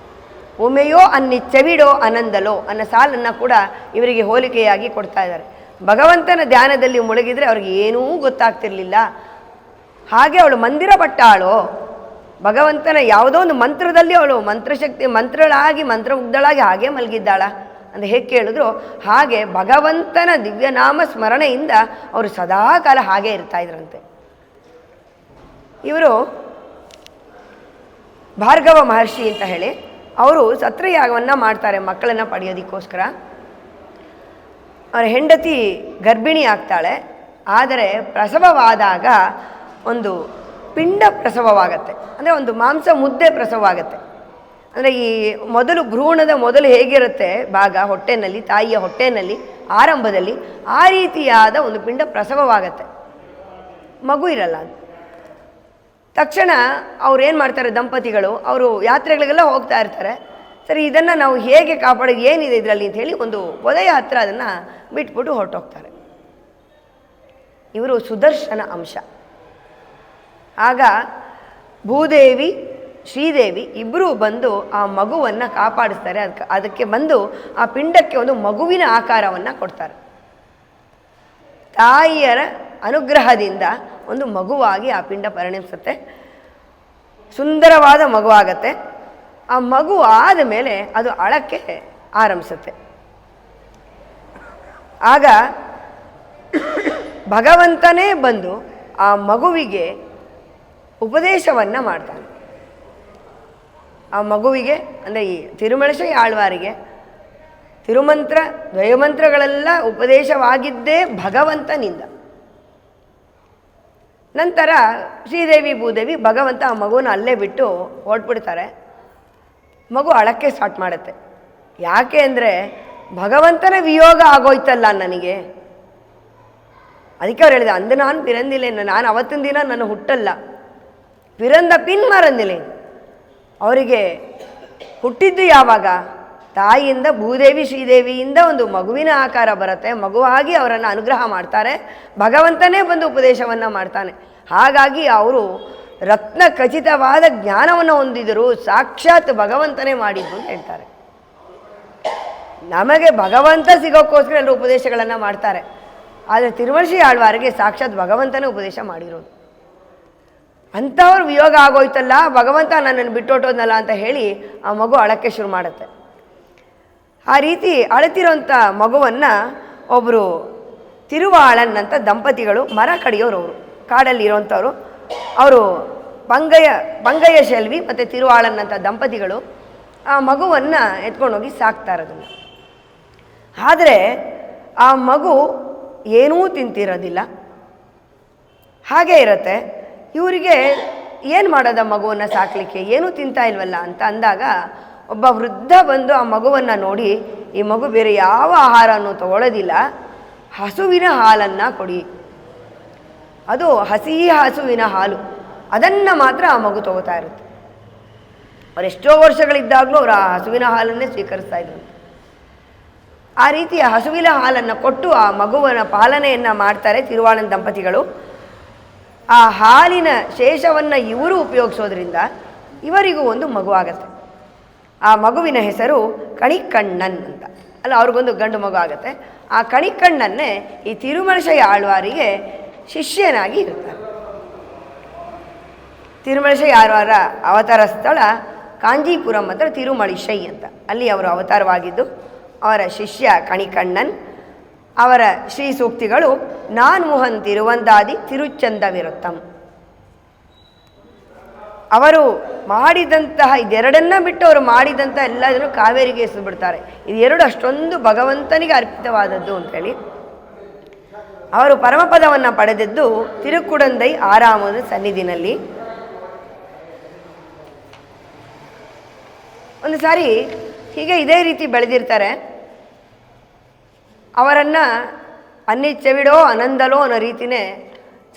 S1: ಒಮ್ಮೆಯೋ ಅನ್ನಿ ಚೆವಿಡೋ ಆನಂದಲೋ ಅನ್ನೋ ಸಾಲನ್ನು ಕೂಡ ಇವರಿಗೆ ಹೋಲಿಕೆಯಾಗಿ ಕೊಡ್ತಾ ಇದ್ದಾರೆ. ಭಗವಂತನ ಧ್ಯಾನದಲ್ಲಿ ಮುಳುಗಿದ್ರೆ ಅವ್ರಿಗೆ ಏನೂ ಗೊತ್ತಾಗ್ತಿರ್ಲಿಲ್ಲ. ಹಾಗೆ ಅವಳು ಮಂದಿರ ಪಟ್ಟಾಳೋ, ಭಗವಂತನ ಯಾವುದೋ ಒಂದು ಮಂತ್ರದಲ್ಲಿ ಅವಳು ಮಂತ್ರಮುಗ್ಧಳಾಗಿ ಹಾಗೆ ಮಲಗಿದ್ದಾಳ ಅಂತ ಹೇಗೆ ಕೇಳಿದ್ರು ಹಾಗೆ ಭಗವಂತನ ದಿವ್ಯನಾಮ ಸ್ಮರಣೆಯಿಂದ ಅವರು ಸದಾಕಾಲ ಹಾಗೆ ಇರ್ತಾ ಇದ್ರಂತೆ. ಇವರು ಭಾರ್ಗವ ಮಹರ್ಷಿ ಅಂತ ಹೇಳಿ ಅವರು ಸತ್ರಯಾಗವನ್ನು ಮಾಡ್ತಾರೆ ಮಕ್ಕಳನ್ನು ಪಡೆಯೋದಕ್ಕೋಸ್ಕರ. ಅವರ ಹೆಂಡತಿ ಗರ್ಭಿಣಿ ಆಗ್ತಾಳೆ. ಆದರೆ ಪ್ರಸವವಾದಾಗ ಒಂದು ಪಿಂಡ ಪ್ರಸವವಾಗತ್ತೆ, ಅಂದರೆ ಒಂದು ಮಾಂಸ ಮುದ್ದೆ ಪ್ರಸವವಾಗತ್ತೆ. ಅಂದರೆ ಈ ಭ್ರೂಣದ ಮೊದಲು ಹೇಗಿರುತ್ತೆ ಭಾಗ ಹೊಟ್ಟೆನಲ್ಲಿ, ತಾಯಿಯ ಹೊಟ್ಟೆನಲ್ಲಿ ಆರಂಭದಲ್ಲಿ ಆ ರೀತಿಯಾದ ಒಂದು ಪಿಂಡ ಪ್ರಸವವಾಗತ್ತೆ, ಮಗು ಇರಲ್ಲ. ತಕ್ಷಣ ಅವ್ರು ಏನು ಮಾಡ್ತಾರೆ, ದಂಪತಿಗಳು ಅವರು ಯಾತ್ರೆಗಳಿಗೆಲ್ಲ ಹೋಗ್ತಾ ಇರ್ತಾರೆ. ಸರಿ ಇದನ್ನು ನಾವು ಹೇಗೆ ಕಾಪಾಡೋದು, ಏನಿದೆ ಇದರಲ್ಲಿ ಅಂತ ಹೇಳಿ ಒಂದು ಪೊದೆಯ ಹತ್ರ ಅದನ್ನು ಬಿಟ್ಬಿಟ್ಟು ಹೊರಟೋಗ್ತಾರೆ. ಇವರು ಸುದರ್ಶನ ಅಂಶ. ಆಗ ಭೂದೇವಿ ಶ್ರೀದೇವಿ ಇಬ್ಬರೂ ಬಂದು ಆ ಮಗುವನ್ನು ಕಾಪಾಡಿಸ್ತಾರೆ. ಅದಕ್ಕೆ ಬಂದು ಆ ಪಿಂಡಕ್ಕೆ ಒಂದು ಮಗುವಿನ ಆಕಾರವನ್ನು ಕೊಡ್ತಾರೆ. ತಾಯಿಯರ ಅನುಗ್ರಹದಿಂದ ಒಂದು ಮಗುವಾಗಿ ಆ ಪಿಂಡ ಪರಿಣಮಿಸುತ್ತೆ, ಸುಂದರವಾದ ಮಗು ಆಗತ್ತೆ. ಆ ಮಗು ಆದ ಮೇಲೆ ಅದು ಅಳಕ್ಕೆ ಆರಂಭಿಸುತ್ತೆ. ಆಗ ಭಗವಂತನೇ ಬಂದು ಆ ಮಗುವಿಗೆ ಉಪದೇಶವನ್ನು ಮಾಡ್ತಾನೆ. ಆ ಮಗುವಿಗೆ ಅಂದರೆ ಈ ತಿರುಮಳಶೈ ಆಳ್ವಾರಿಗೆ ತಿರುಮಂತ್ರ ದ್ವಯಮಂತ್ರಗಳೆಲ್ಲ ಉಪದೇಶವಾಗಿದ್ದೇ ಭಗವಂತನಿಂದ. ನಂತರ ಶ್ರೀದೇವಿ ಭೂದೇವಿ ಭಗವಂತ ಆ ಮಗುವನ್ನು ಅಲ್ಲೇ ಬಿಟ್ಟು ಹೊರಟ್ಬಿಡ್ತಾರೆ. ಮಗು ಅಳಕ್ಕೆ ಸ್ಟಾರ್ಟ್ ಮಾಡುತ್ತೆ. ಯಾಕೆ ಅಂದರೆ ಭಗವಂತನ ವಿಯೋಗ ಆಗೋಯ್ತಲ್ಲ ನನಗೆ. ಅದಕ್ಕೆ ಅವ್ರು ಹೇಳಿದೆ, ಅಂದು ನಾನು ಪಿರಂದಿಲ್ಲೇನು, ನಾನು ಅವತ್ತಿನ ದಿನ ನನ್ನ ಹುಟ್ಟಲ್ಲ, ಪಿರಂದ ಪಿನ್ ಮರಂದಿಲ್ಲ. ಅವರಿಗೆ ಹುಟ್ಟಿದ್ದು ಯಾವಾಗ? ತಾಯಿಯಿಂದ ಭೂದೇವಿ ಶ್ರೀದೇವಿಯಿಂದ ಒಂದು ಮಗುವಿನ ಆಕಾರ ಬರುತ್ತೆ, ಮಗುವಾಗಿ ಅವರನ್ನು ಅನುಗ್ರಹ ಮಾಡ್ತಾರೆ, ಭಗವಂತನೇ ಬಂದು ಉಪದೇಶವನ್ನು ಮಾಡ್ತಾನೆ. ಹಾಗಾಗಿ ಅವರು ರತ್ನ ಖಚಿತವಾದ ಜ್ಞಾನವನ್ನು ಹೊಂದಿದರು, ಸಾಕ್ಷಾತ್ ಭಗವಂತನೇ ಮಾಡಿದ್ದು ಅಂತ ಹೇಳ್ತಾರೆ. ನಮಗೆ ಭಗವಂತ ಸಿಗೋಕ್ಕೋಸ್ಕರ ಎಲ್ಲರೂ ಉಪದೇಶಗಳನ್ನು ಮಾಡ್ತಾರೆ, ಆದರೆ ತಿರುಮಳಶೈ ಆಳ್ವಾರಿಗೆ ಸಾಕ್ಷಾತ್ ಭಗವಂತನೇ ಉಪದೇಶ ಮಾಡಿರೋದು. ಅಂಥವ್ರು ವಿಯೋಗ ಆಗೋಯ್ತಲ್ಲ, ಭಗವಂತ ನನ್ನನ್ನು ಬಿಟ್ಟೊಟ್ಟೋದ್ನಲ್ಲ ಅಂತ ಹೇಳಿ ಆ ಮಗು ಅಳಕ್ಕೆ ಶುರು ಮಾಡುತ್ತೆ. ಆ ರೀತಿ ಅಳತಿರೋಂಥ ಮಗುವನ್ನು ಒಬ್ಬರು ತಿರುವಾಳನ್ ಅಂತ ದಂಪತಿಗಳು, ಮರ ಕಡಿಯೋರು, ಅವರು ಕಾಡಲ್ಲಿ ಇರೋವಂಥವ್ರು, ಅವರು ಪಂಗಯ್ಯ ಶೆಲ್ವಿ ಮತ್ತು ತಿರುವಾಳನ್ ಅಂತ ದಂಪತಿಗಳು ಆ ಮಗುವನ್ನು ಎತ್ಕೊಂಡೋಗಿ ಸಾಕ್ತಾರೆ ಅದನ್ನು. ಆದರೆ ಆ ಮಗು ಏನೂ ತಿಂತಿರೋದಿಲ್ಲ, ಹಾಗೇ ಇರುತ್ತೆ. ಇವರಿಗೆ ಏನು ಮಾಡೋದ ಮಗುವನ್ನು ಸಾಕಲಿಕ್ಕೆ, ಏನೂ ತಿಂತಾ ಇಲ್ವಲ್ಲ ಅಂತ ಅಂದಾಗ ಒಬ್ಬ ವೃದ್ಧ ಬಂದು ಆ ಮಗುವನ್ನು ನೋಡಿ, ಈ ಮಗು ಬೇರೆ ಯಾವ ಆಹಾರವನ್ನು ತಗೊಳ್ಳೋದಿಲ್ಲ, ಹಸುವಿನ ಹಾಲನ್ನು ಕೊಡಿ, ಅದು ಹಸಿ ಹಸುವಿನ ಹಾಲು, ಅದನ್ನು ಮಾತ್ರ ಆ ಮಗು ತಗೋತಾ ಇರುತ್ತೆ. ಅವ್ರು ಎಷ್ಟೋ ವರ್ಷಗಳಿದ್ದಾಗಲೂ ಅವರು ಆ ಹಸುವಿನ ಹಾಲನ್ನೇ ಸ್ವೀಕರಿಸ್ತಾ ಇದ್ರು. ಆ ರೀತಿಯ ಹಸುವಿನ ಹಾಲನ್ನು ಕೊಟ್ಟು ಆ ಮಗುವಿನ ಪಾಲನೆಯನ್ನು ಮಾಡ್ತಾರೆ ತಿರುವಾಳನ್ ದಂಪತಿಗಳು. ಆ ಹಾಲಿನ ಶೇಷವನ್ನು ಇವರು ಉಪಯೋಗಿಸೋದ್ರಿಂದ ಇವರಿಗೂ ಒಂದು ಮಗು ಆಗತ್ತೆ. ಆ ಮಗುವಿನ ಹೆಸರು ಕಣಿಕಣ್ಣನ್ ಅಂತ. ಅಲ್ಲ, ಅವ್ರಿಗೊಂದು ಗಂಡು ಮಗು ಆಗುತ್ತೆ. ಆ ಕಣಿಕಣ್ಣನ್ನೇ ಈ ತಿರುಮಳಶೈ ಆಳ್ವಾರಿಗೆ ಶಿಷ್ಯನಾಗಿ ಇರ್ತಾರೆ. ತಿರುಮಳಶೈ ಆಳ್ವಾರ ಅವತಾರ ಸ್ಥಳ ಕಾಂಜೀಪುರಂ ಹತ್ರ ತಿರುಮಳಿಶೈ ಅಂತ, ಅಲ್ಲಿ ಅವರು ಅವತಾರವಾಗಿದ್ದು. ಅವರ ಶಿಷ್ಯ ಕಣಿಕಣ್ಣನ್. ಅವರ ಶ್ರೀ ಸೂಕ್ತಿಗಳು ನಾನ್ಮುಹನ್ ತಿರುವಂದಾದಿ ತಿರುಚಂದ ವಿರುತ್ತಂ. ಅವರು ಮಾಡಿದಂತಹ ಇದೆರಡನ್ನ ಬಿಟ್ಟು ಅವರು ಮಾಡಿದಂಥ ಎಲ್ಲದನ್ನು ಕಾವೇರಿಗೆ ಎಸೆದುಬಿಡ್ತಾರೆ. ಇದೆರಡು ಅಷ್ಟೊಂದು ಭಗವಂತನಿಗೆ ಅರ್ಪಿತವಾದದ್ದು ಅಂಥೇಳಿ. ಅವರು ಪರಮಪದವನ್ನು ಪಡೆದದ್ದು ತಿರುಕುಡಂದೈ ಆರಾಮದ ಸನ್ನಿಧಿನಲ್ಲಿ. ಒಂದು ಸಾರಿ ಹೀಗೆ ಇದೇ ರೀತಿ ಬೆಳೆದಿರ್ತಾರೆ. ಅವರನ್ನು ಅನ್ನಿಚ್ಚೆವಿಡೋ ಆನಂದಲೋ ಅನ್ನೋ ರೀತಿಯೇ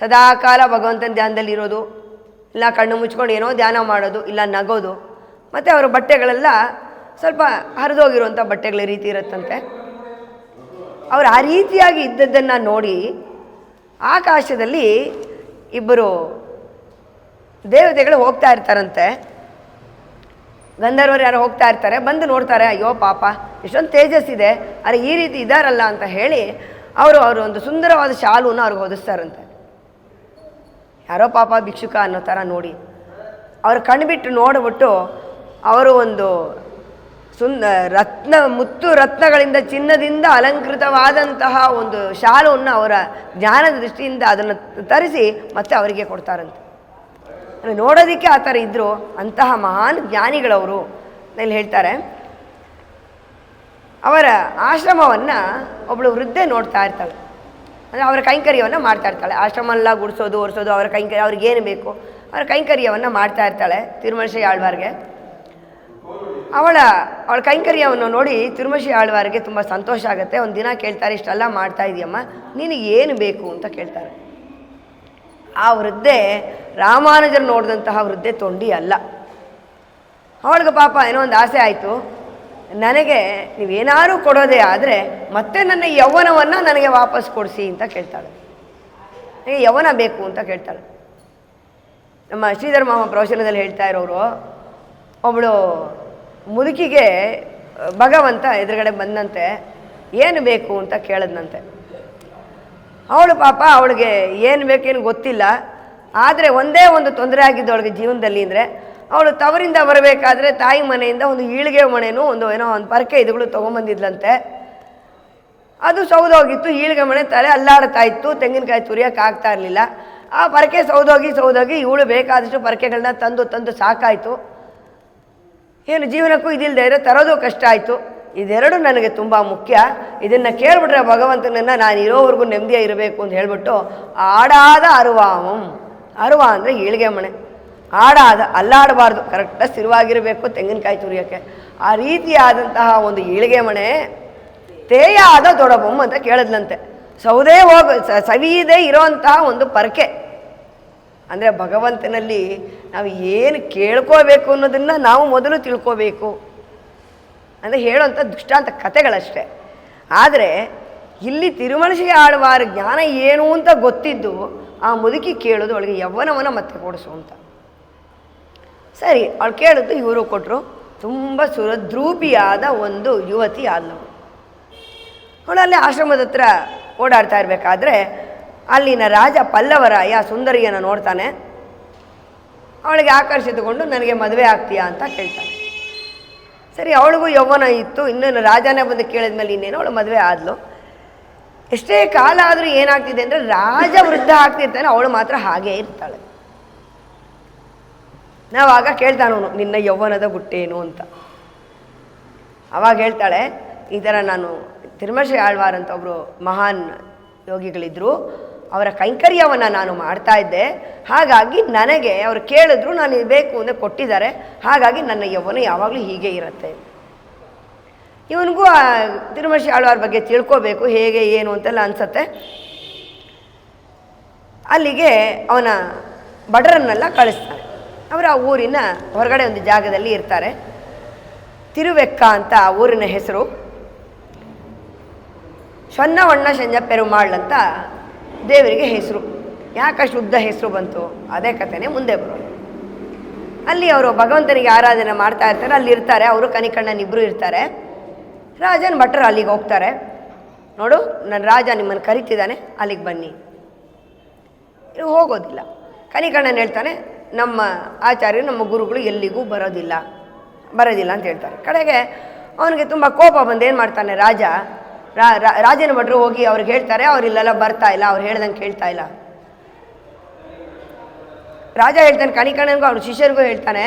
S1: ಸದಾಕಾಲ ಭಗವಂತನ ಧ್ಯಾನದಲ್ಲಿರೋದು, ಇಲ್ಲ ಕಣ್ಣು ಮುಚ್ಕೊಂಡು ಏನೋ ಧ್ಯಾನ ಮಾಡೋದು, ಇಲ್ಲ ನಗೋದು. ಮತ್ತು ಅವರ ಬಟ್ಟೆಗಳೆಲ್ಲ ಸ್ವಲ್ಪ ಹರಿದೋಗಿರುವಂಥ ಬಟ್ಟೆಗಳ ರೀತಿ ಇರುತ್ತಂತೆ. ಅವರು ಆ ರೀತಿಯಾಗಿ ಇದ್ದದ್ದನ್ನು ನೋಡಿ ಆಕಾಶದಲ್ಲಿ ಇಬ್ಬರು ದೇವತೆಗಳು ಹೋಗ್ತಾ ಇರ್ತಾರಂತೆ. ಗಂಧರ್ವರು ಯಾರು ಹೋಗ್ತಾ ಇರ್ತಾರೆ, ಬಂದು ನೋಡ್ತಾರೆ, ಅಯ್ಯೋ ಪಾಪ ಎಷ್ಟೊಂದು ತೇಜಸ್ಸಿದೆ, ಆದರೆ ಈ ರೀತಿ ಇದ್ದಾರಲ್ಲ ಅಂತ ಹೇಳಿ ಅವರು ಒಂದು ಸುಂದರವಾದ ಶಾಲುವನ್ನು ಅವ್ರಿಗೆ ಹೊದಿಸ್ತಾರಂತೆ. ಯಾರೋ ಪಾಪ ಭಿಕ್ಷುಕ ಅನ್ನೋ ಥರ ನೋಡಿ ಅವರು ಕಣ್ಬಿಟ್ಟು ನೋಡಿಬಿಟ್ಟು ಅವರು ಒಂದು ಮುತ್ತು ರತ್ನಗಳಿಂದ ಚಿನ್ನದಿಂದ ಅಲಂಕೃತವಾದಂತಹ ಒಂದು ಶಾಲುವನ್ನು ಅವರ ಜ್ಞಾನದ ದೃಷ್ಟಿಯಿಂದ ಅದನ್ನು ತರಿಸಿ ಮತ್ತೆ ಅವರಿಗೆ ಕೊಡ್ತಾರಂತೆ. ನೋಡೋದಕ್ಕೆ ಆ ಥರ ಇದ್ದರು, ಅಂತಹ ಮಹಾನ್ ಜ್ಞಾನಿಗಳವರು ಇಲ್ಲಿ ಹೇಳ್ತಾರೆ. ಅವರ ಆಶ್ರಮವನ್ನು ಒಬ್ಬಳು ವೃದ್ಧೆ ನೋಡ್ತಾ ಇರ್ತಾಳೆ, ಅಂದರೆ ಅವರ ಕೈಂಕರ್ಯವನ್ನು ಮಾಡ್ತಾ ಇರ್ತಾಳೆ. ಆಶ್ರಮ ಎಲ್ಲ ಗುಡಿಸೋದು ಒರೆಸೋದು ಅವರ ಕೈಂಕರ್ಯ, ಅವ್ರಿಗೇನು ಬೇಕು ಅವರ ಕೈಂಕರ್ಯವನ್ನು ಮಾಡ್ತಾ ಇರ್ತಾಳೆ ತಿರುಮಳಶೈ ಆಳ್ವಾರ್ಗೆ. ಅವಳ ಕೈಂಕರ್ಯವನ್ನು ನೋಡಿ ತಿರುಮಳಶೈ ಆಳ್ವಾರ್ಗೆ ತುಂಬ ಸಂತೋಷ ಆಗುತ್ತೆ. ಒಂದು ದಿನ ಕೇಳ್ತಾರೆ, ಇಷ್ಟೆಲ್ಲ ಮಾಡ್ತಾ ಇದೆಯಮ್ಮ, ನಿನಗೆ ಏನು ಬೇಕು ಅಂತ ಕೇಳ್ತಾರೆ. ಆ ವೃದ್ಧೆ ರಾಮಾನುಜರು ನೋಡಿದಂತಹ ವೃದ್ಧೆ ತೊಂಡಿ ಅಲ್ಲ. ಅವಳಿಗೆ ಪಾಪ ಏನೋ ಒಂದು ಆಸೆ ಆಯಿತು, ನನಗೆ ನೀವೇನಾದರೂ ಕೊಡೋದೇ ಆದರೆ ಮತ್ತೆ ನನ್ನ ಯೌವನವನ್ನು ನನಗೆ ವಾಪಸ್ ಕೊಡಿಸಿ ಅಂತ ಕೇಳ್ತಾಳೆ. ನನಗೆ ಯೌವನ ಬೇಕು ಅಂತ ಕೇಳ್ತಾಳೆ. ನಮ್ಮ ಶ್ರೀಧರ ಮಾಮ ಪ್ರವಚನದಲ್ಲಿ ಹೇಳ್ತಾ ಇರೋರು, ಒಬ್ಬಳು ಮುದುಕಿಗೆ ಭಗವಂತ ಎದುರುಗಡೆ ಬಂದಂತೆ ಏನು ಬೇಕು ಅಂತ ಕೇಳಿದ್ನಂತೆ. ಅವಳು ಪಾಪ ಅವಳಿಗೆ ಏನು ಬೇಕೇನು ಗೊತ್ತಿಲ್ಲ, ಆದರೆ ಒಂದೇ ಒಂದು ತೊಂದರೆ ಆಗಿದ್ದು ಅವಳಿಗೆ ಜೀವನದಲ್ಲಿ ಅಂದರೆ ಅವಳು ತವರಿಂದ ಬರಬೇಕಾದ್ರೆ ತಾಯಿ ಮನೆಯಿಂದ ಒಂದು ಈಳಿಗೆ ಮಣೆನೂ ಒಂದು ಏನೋ ಒಂದು ಪರಕೆ ಇದುಗಳು ತೊಗೊಂಬಂದಿದ್ಲಂತೆ. ಅದು ಸೌದೋಗಿತ್ತು. ಈಳ್ಗೆ ಮನೆ ತಲೆ ಅಲ್ಲಾಡ್ತಾ ಇತ್ತು, ತೆಂಗಿನಕಾಯಿ ತುರಿಯೋಕೆ ಆಗ್ತಾ ಇರಲಿಲ್ಲ. ಆ ಪರಕೆ ಸೌದೋಗಿ ಇವಳು ಬೇಕಾದಷ್ಟು ಪರಕೆಗಳನ್ನ ತಂದು ಸಾಕಾಯಿತು. ಏನು ಜೀವನಕ್ಕೂ ಇದಿಲ್ಲದೆ ಇರೋ ತರೋದು ಕಷ್ಟ ಆಯಿತು. ಇದೆರಡು ನನಗೆ ತುಂಬ ಮುಖ್ಯ. ಇದನ್ನು ಕೇಳಿಬಿಟ್ರೆ ಭಗವಂತನನ್ನು ನಾನು ಇರೋವರೆಗೂ ನೆಮ್ಮದಿಯ ಇರಬೇಕು ಅಂತ ಹೇಳಿಬಿಟ್ಟು ಆಡಾದ ಅರುವಾಮಂ. ಅರುವ ಅಂದರೆ ಈಳ್ಗೆ ಮನೆ, ಆಡಾದ ಅಲ್ಲಾಡಬಾರ್ದು, ಕರೆಕ್ಟಾಗಿ ಸ್ಥಿರವಾಗಿರಬೇಕು ತೆಂಗಿನಕಾಯಿ ತುರಿಯೋಕ್ಕೆ. ಆ ರೀತಿಯಾದಂತಹ ಒಂದು ಈಳ್ಗೆ ಮನೆ ತೇಯಾದ ದೊಡಬೊಮ್ಮ ಅಂತ ಕೇಳಿದ್ಲಂತೆ. ಸೌದೆ ಸವಿಯದೇ ಇರೋಂತಹ ಒಂದು ಪರಕೆ. ಅಂದರೆ ಭಗವಂತನಲ್ಲಿ ನಾವು ಏನು ಕೇಳ್ಕೋಬೇಕು ಅನ್ನೋದನ್ನು ನಾವು ಮೊದಲು ತಿಳ್ಕೋಬೇಕು ಅಂದರೆ ಹೇಳೋಂಥ ದೃಷ್ಟಾಂತ ಕಥೆಗಳಷ್ಟೇ. ಆದರೆ ಇಲ್ಲಿ ತಿರುಮಣಶಿ ಆಳ್ವಾರ ಜ್ಞಾನ ಏನು ಅಂತ ಗೊತ್ತಿದ್ದು ಆ ಮುದುಕಿ ಕೇಳೋದು ಅವಳಿಗೆ ಯೌವನವನ್ನು ಮತ್ತೆ ಕೊಡಿಸು ಅಂತ. ಸರಿ, ಅವಳು ಕೇಳಿದ್ದು ಇವರು ಕೊಟ್ಟರು. ತುಂಬ ಸುರದ್ರೂಪಿಯಾದ ಒಂದು ಯುವತಿ ಆದಳು. ಅವಳಲ್ಲಿ ಆಶ್ರಮದ ಹತ್ರ ಓಡಾಡ್ತಾ ಇರಬೇಕಾದ್ರೆ ಅಲ್ಲಿನ ರಾಜ ಪಲ್ಲವರಾಯ ಸುಂದರಿಯನ್ನು ನೋಡ್ತಾನೆ. ಅವಳಿಗೆ ಆಕರ್ಷಿತಗೊಂಡು ನನಗೆ ಮದುವೆ ಆಗ್ತೀಯಾ ಅಂತ ಕೇಳ್ತಾನೆ. ಸರಿ, ಅವಳಿಗೂ ಯೌವನ ಇತ್ತು. ಇನ್ನೇನು ರಾಜನೇ ಬಂದು ಕೇಳಿದ್ಮೇಲೆ ಇನ್ನೇನು ಅವಳು ಮದುವೆ ಆದಳು. ಎಷ್ಟೇ ಕಾಲ ಆದರೂ ಏನಾಗ್ತಿದೆ ಅಂದರೆ ರಾಜ ವೃದ್ಧ ಆಗ್ತಿರ್ತಾನೆ, ಅವಳು ಮಾತ್ರ ಹಾಗೇ ಇರ್ತಾಳೆ. ನಾವಾಗ ಕೇಳ್ತಾನವನು, ನಿನ್ನ ಯೌವನದ ಗುಟ್ಟೇನು ಅಂತ. ಅವಾಗ ಹೇಳ್ತಾಳೆ, ಈ ಥರ ನಾನು ತಿರುಮಣಶಿ ಆಳ್ವಾರ್ ಅಂತ ಒಬ್ಬರು ಮಹಾನ್ ಯೋಗಿಗಳಿದ್ದರು, ಅವರ ಕೈಂಕರ್ಯವನ್ನು ನಾನು ಮಾಡ್ತಾ ಇದ್ದೆ. ಹಾಗಾಗಿ ನನಗೆ ಅವರು ಕೇಳಿದ್ರು, ನಾನು ಬೇಕು ಅಂದರೆ ಕೊಟ್ಟಿದ್ದಾರೆ. ಹಾಗಾಗಿ ನನ್ನ ಯೌವನ ಯಾವಾಗಲೂ ಹೀಗೆ ಇರುತ್ತೆ. ಇವನಿಗೂ ಆ ತಿರುಮಣಶಿ ಆಳ್ವಾರ್ ಬಗ್ಗೆ ತಿಳ್ಕೋಬೇಕು, ಹೇಗೆ ಏನು ಅಂತೆಲ್ಲ ಅನಿಸತ್ತೆ. ಅಲ್ಲಿಗೆ ಅವನ ಭಟರನ್ನೆಲ್ಲ ಕಳಿಸ್ತಾನೆ. ಅವರು ಆ ಊರಿನ ಹೊರಗಡೆ ಒಂದು ಜಾಗದಲ್ಲಿ ಇರ್ತಾರೆ. ತಿರುವೆಕ್ಕ ಅಂತ ಆ ಊರಿನ ಹೆಸರು. ಸೊನ್ನವಣ್ಣ ಶಂಜ ಪೆರುಮಾಳ್ ಅಂತ ದೇವರಿಗೆ ಹೆಸರು. ಯಾಕಷ್ಟು ಉದ್ದ ಹೆಸರು ಬಂತು ಅದೇ ಕಥೆನೇ ಮುಂದೆ ಬರೋದು. ಅಲ್ಲಿ ಅವರು ಭಗವಂತನಿಗೆ ಆರಾಧನೆ ಮಾಡ್ತಾ ಇರ್ತಾರೆ. ಅಲ್ಲಿ ಇರ್ತಾರೆ ಅವರು, ಕನಿಕಣ್ಣನಿಬ್ಬರು ಇರ್ತಾರೆ. ರಾಜನ ಭಟ್ರು ಅಲ್ಲಿಗೆ ಹೋಗ್ತಾರೆ. ನೋಡು, ನನ್ನ ರಾಜ ನಿಮ್ಮನ್ನು ಕರಿತಿದ್ದಾನೆ, ಅಲ್ಲಿಗೆ ಬನ್ನಿ. ಇವು ಹೋಗೋದಿಲ್ಲ. ಕನಿಕಣ್ಣನ ಹೇಳ್ತಾನೆ, ನಮ್ಮ ಆಚಾರ್ಯರು ನಮ್ಮ ಗುರುಗಳು ಎಲ್ಲಿಗೂ ಬರೋದಿಲ್ಲ ಅಂತ ಹೇಳ್ತಾರೆ. ಕಡೆಗೆ ಅವನಿಗೆ ತುಂಬ ಕೋಪ ಬಂದು ಏನು ಮಾಡ್ತಾನೆ ರಾಜನ ಭಟ್ರು ಹೋಗಿ ಅವ್ರಿಗೆ ಹೇಳ್ತಾರೆ, ಅವರಿಲ್ಲೆಲ್ಲ ಬರ್ತಾ ಇಲ್ಲ, ಅವ್ರು ಹೇಳ್ದಂಗೆ ಕೇಳ್ತಾ ಇಲ್ಲ. ರಾಜ ಹೇಳ್ತಾನೆ ಕನಿಕಣ್ಣನಿಗೂ ಅವ್ರ ಶಿಷ್ಯರಿಗೂ ಹೇಳ್ತಾನೆ,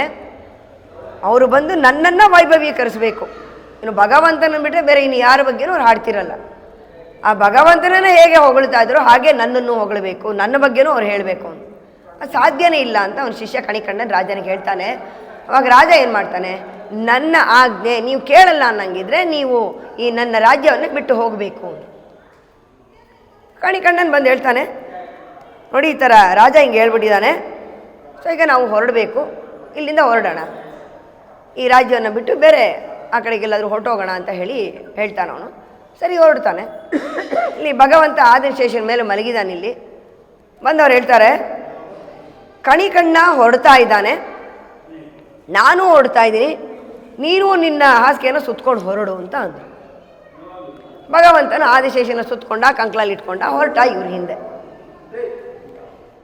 S1: ಅವರು ಬಂದು ನನ್ನನ್ನು ವೈಭವೀಕರಿಸಬೇಕು. ಇನ್ನು ಭಗವಂತನ ಬಿಟ್ಟರೆ ಬೇರೆ ಇನ್ನು ಯಾರ ಬಗ್ಗೆನೂ ಅವ್ರು ಹಾಡ್ತಿರಲ್ಲ. ಆ ಭಗವಂತನೇ ಹೇಗೆ ಹೊಗಳ್ತಾ ಇದ್ರು ಹಾಗೆ ನನ್ನನ್ನು ಹೊಗಳಬೇಕು, ನನ್ನ ಬಗ್ಗೆನೂ ಅವ್ರು ಹೇಳಬೇಕು ಅಂತ. ಅದು ಸಾಧ್ಯನೇ ಇಲ್ಲ ಅಂತ ಅವನ ಶಿಷ್ಯ ಕಣಿಕಣ್ಣನ ರಾಜನಿಗೆ ಹೇಳ್ತಾನೆ. ಅವಾಗ ರಾಜ ಏನು ಮಾಡ್ತಾನೆ, ನನ್ನ ಆಜ್ಞೆ ನೀವು ಕೇಳಲ್ಲ ಅನ್ನಂಗಿದ್ರೆ ನೀವು ಈ ನನ್ನ ರಾಜ್ಯವನ್ನು ಬಿಟ್ಟು ಹೋಗಬೇಕು. ಕಣಿಕಣ್ಣನ್ ಬಂದು ಹೇಳ್ತಾನೆ, ನೋಡಿ ಈ ಥರ ರಾಜ ಹಿಂಗೆ ಹೇಳ್ಬಿಟ್ಟಿದ್ದಾನೆ, ಸೊ ಈಗ ನಾವು ಹೊರಡಬೇಕು, ಇಲ್ಲಿಂದ ಹೊರಡೋಣ, ಈ ರಾಜ್ಯವನ್ನು ಬಿಟ್ಟು ಬೇರೆ ಆ ಕಡೆಗೆಲ್ಲಾದರೂ ಹೊರಟೋಗೋಣ ಅಂತ ಹೇಳ್ತಾನೆ ಅವನು. ಸರಿ, ಹೊರಡ್ತಾನೆ. ಇಲ್ಲಿ ಭಗವಂತ ಆದಿಶೇಷನ ಮೇಲೆ ಮಲಗಿದ್ದಾನೆ. ಇಲ್ಲಿ ಬಂದವ್ರು ಹೇಳ್ತಾರೆ, ಕಣಿಕಣ್ಣ ಹೊರಡ್ತಾ ಇದ್ದಾನೆ, ನಾನು ಹೊರಡ್ತಾ ಇದ್ದೀನಿ, ನೀನು ನಿನ್ನ ಹಾಸಿಗೆಯನ್ನು ಸುತ್ಕೊಂಡು ಹೊರಡು ಅಂತ ಅಂದರು. ಭಗವಂತನ ಆದಿಶೇಷನ ಸುತ್ತಕೊಂಡ, ಕಂಕ್ಳಲ್ಲಿ ಇಟ್ಕೊಂಡ, ಹೊರಟ ಇವ್ರ ಹಿಂದೆ.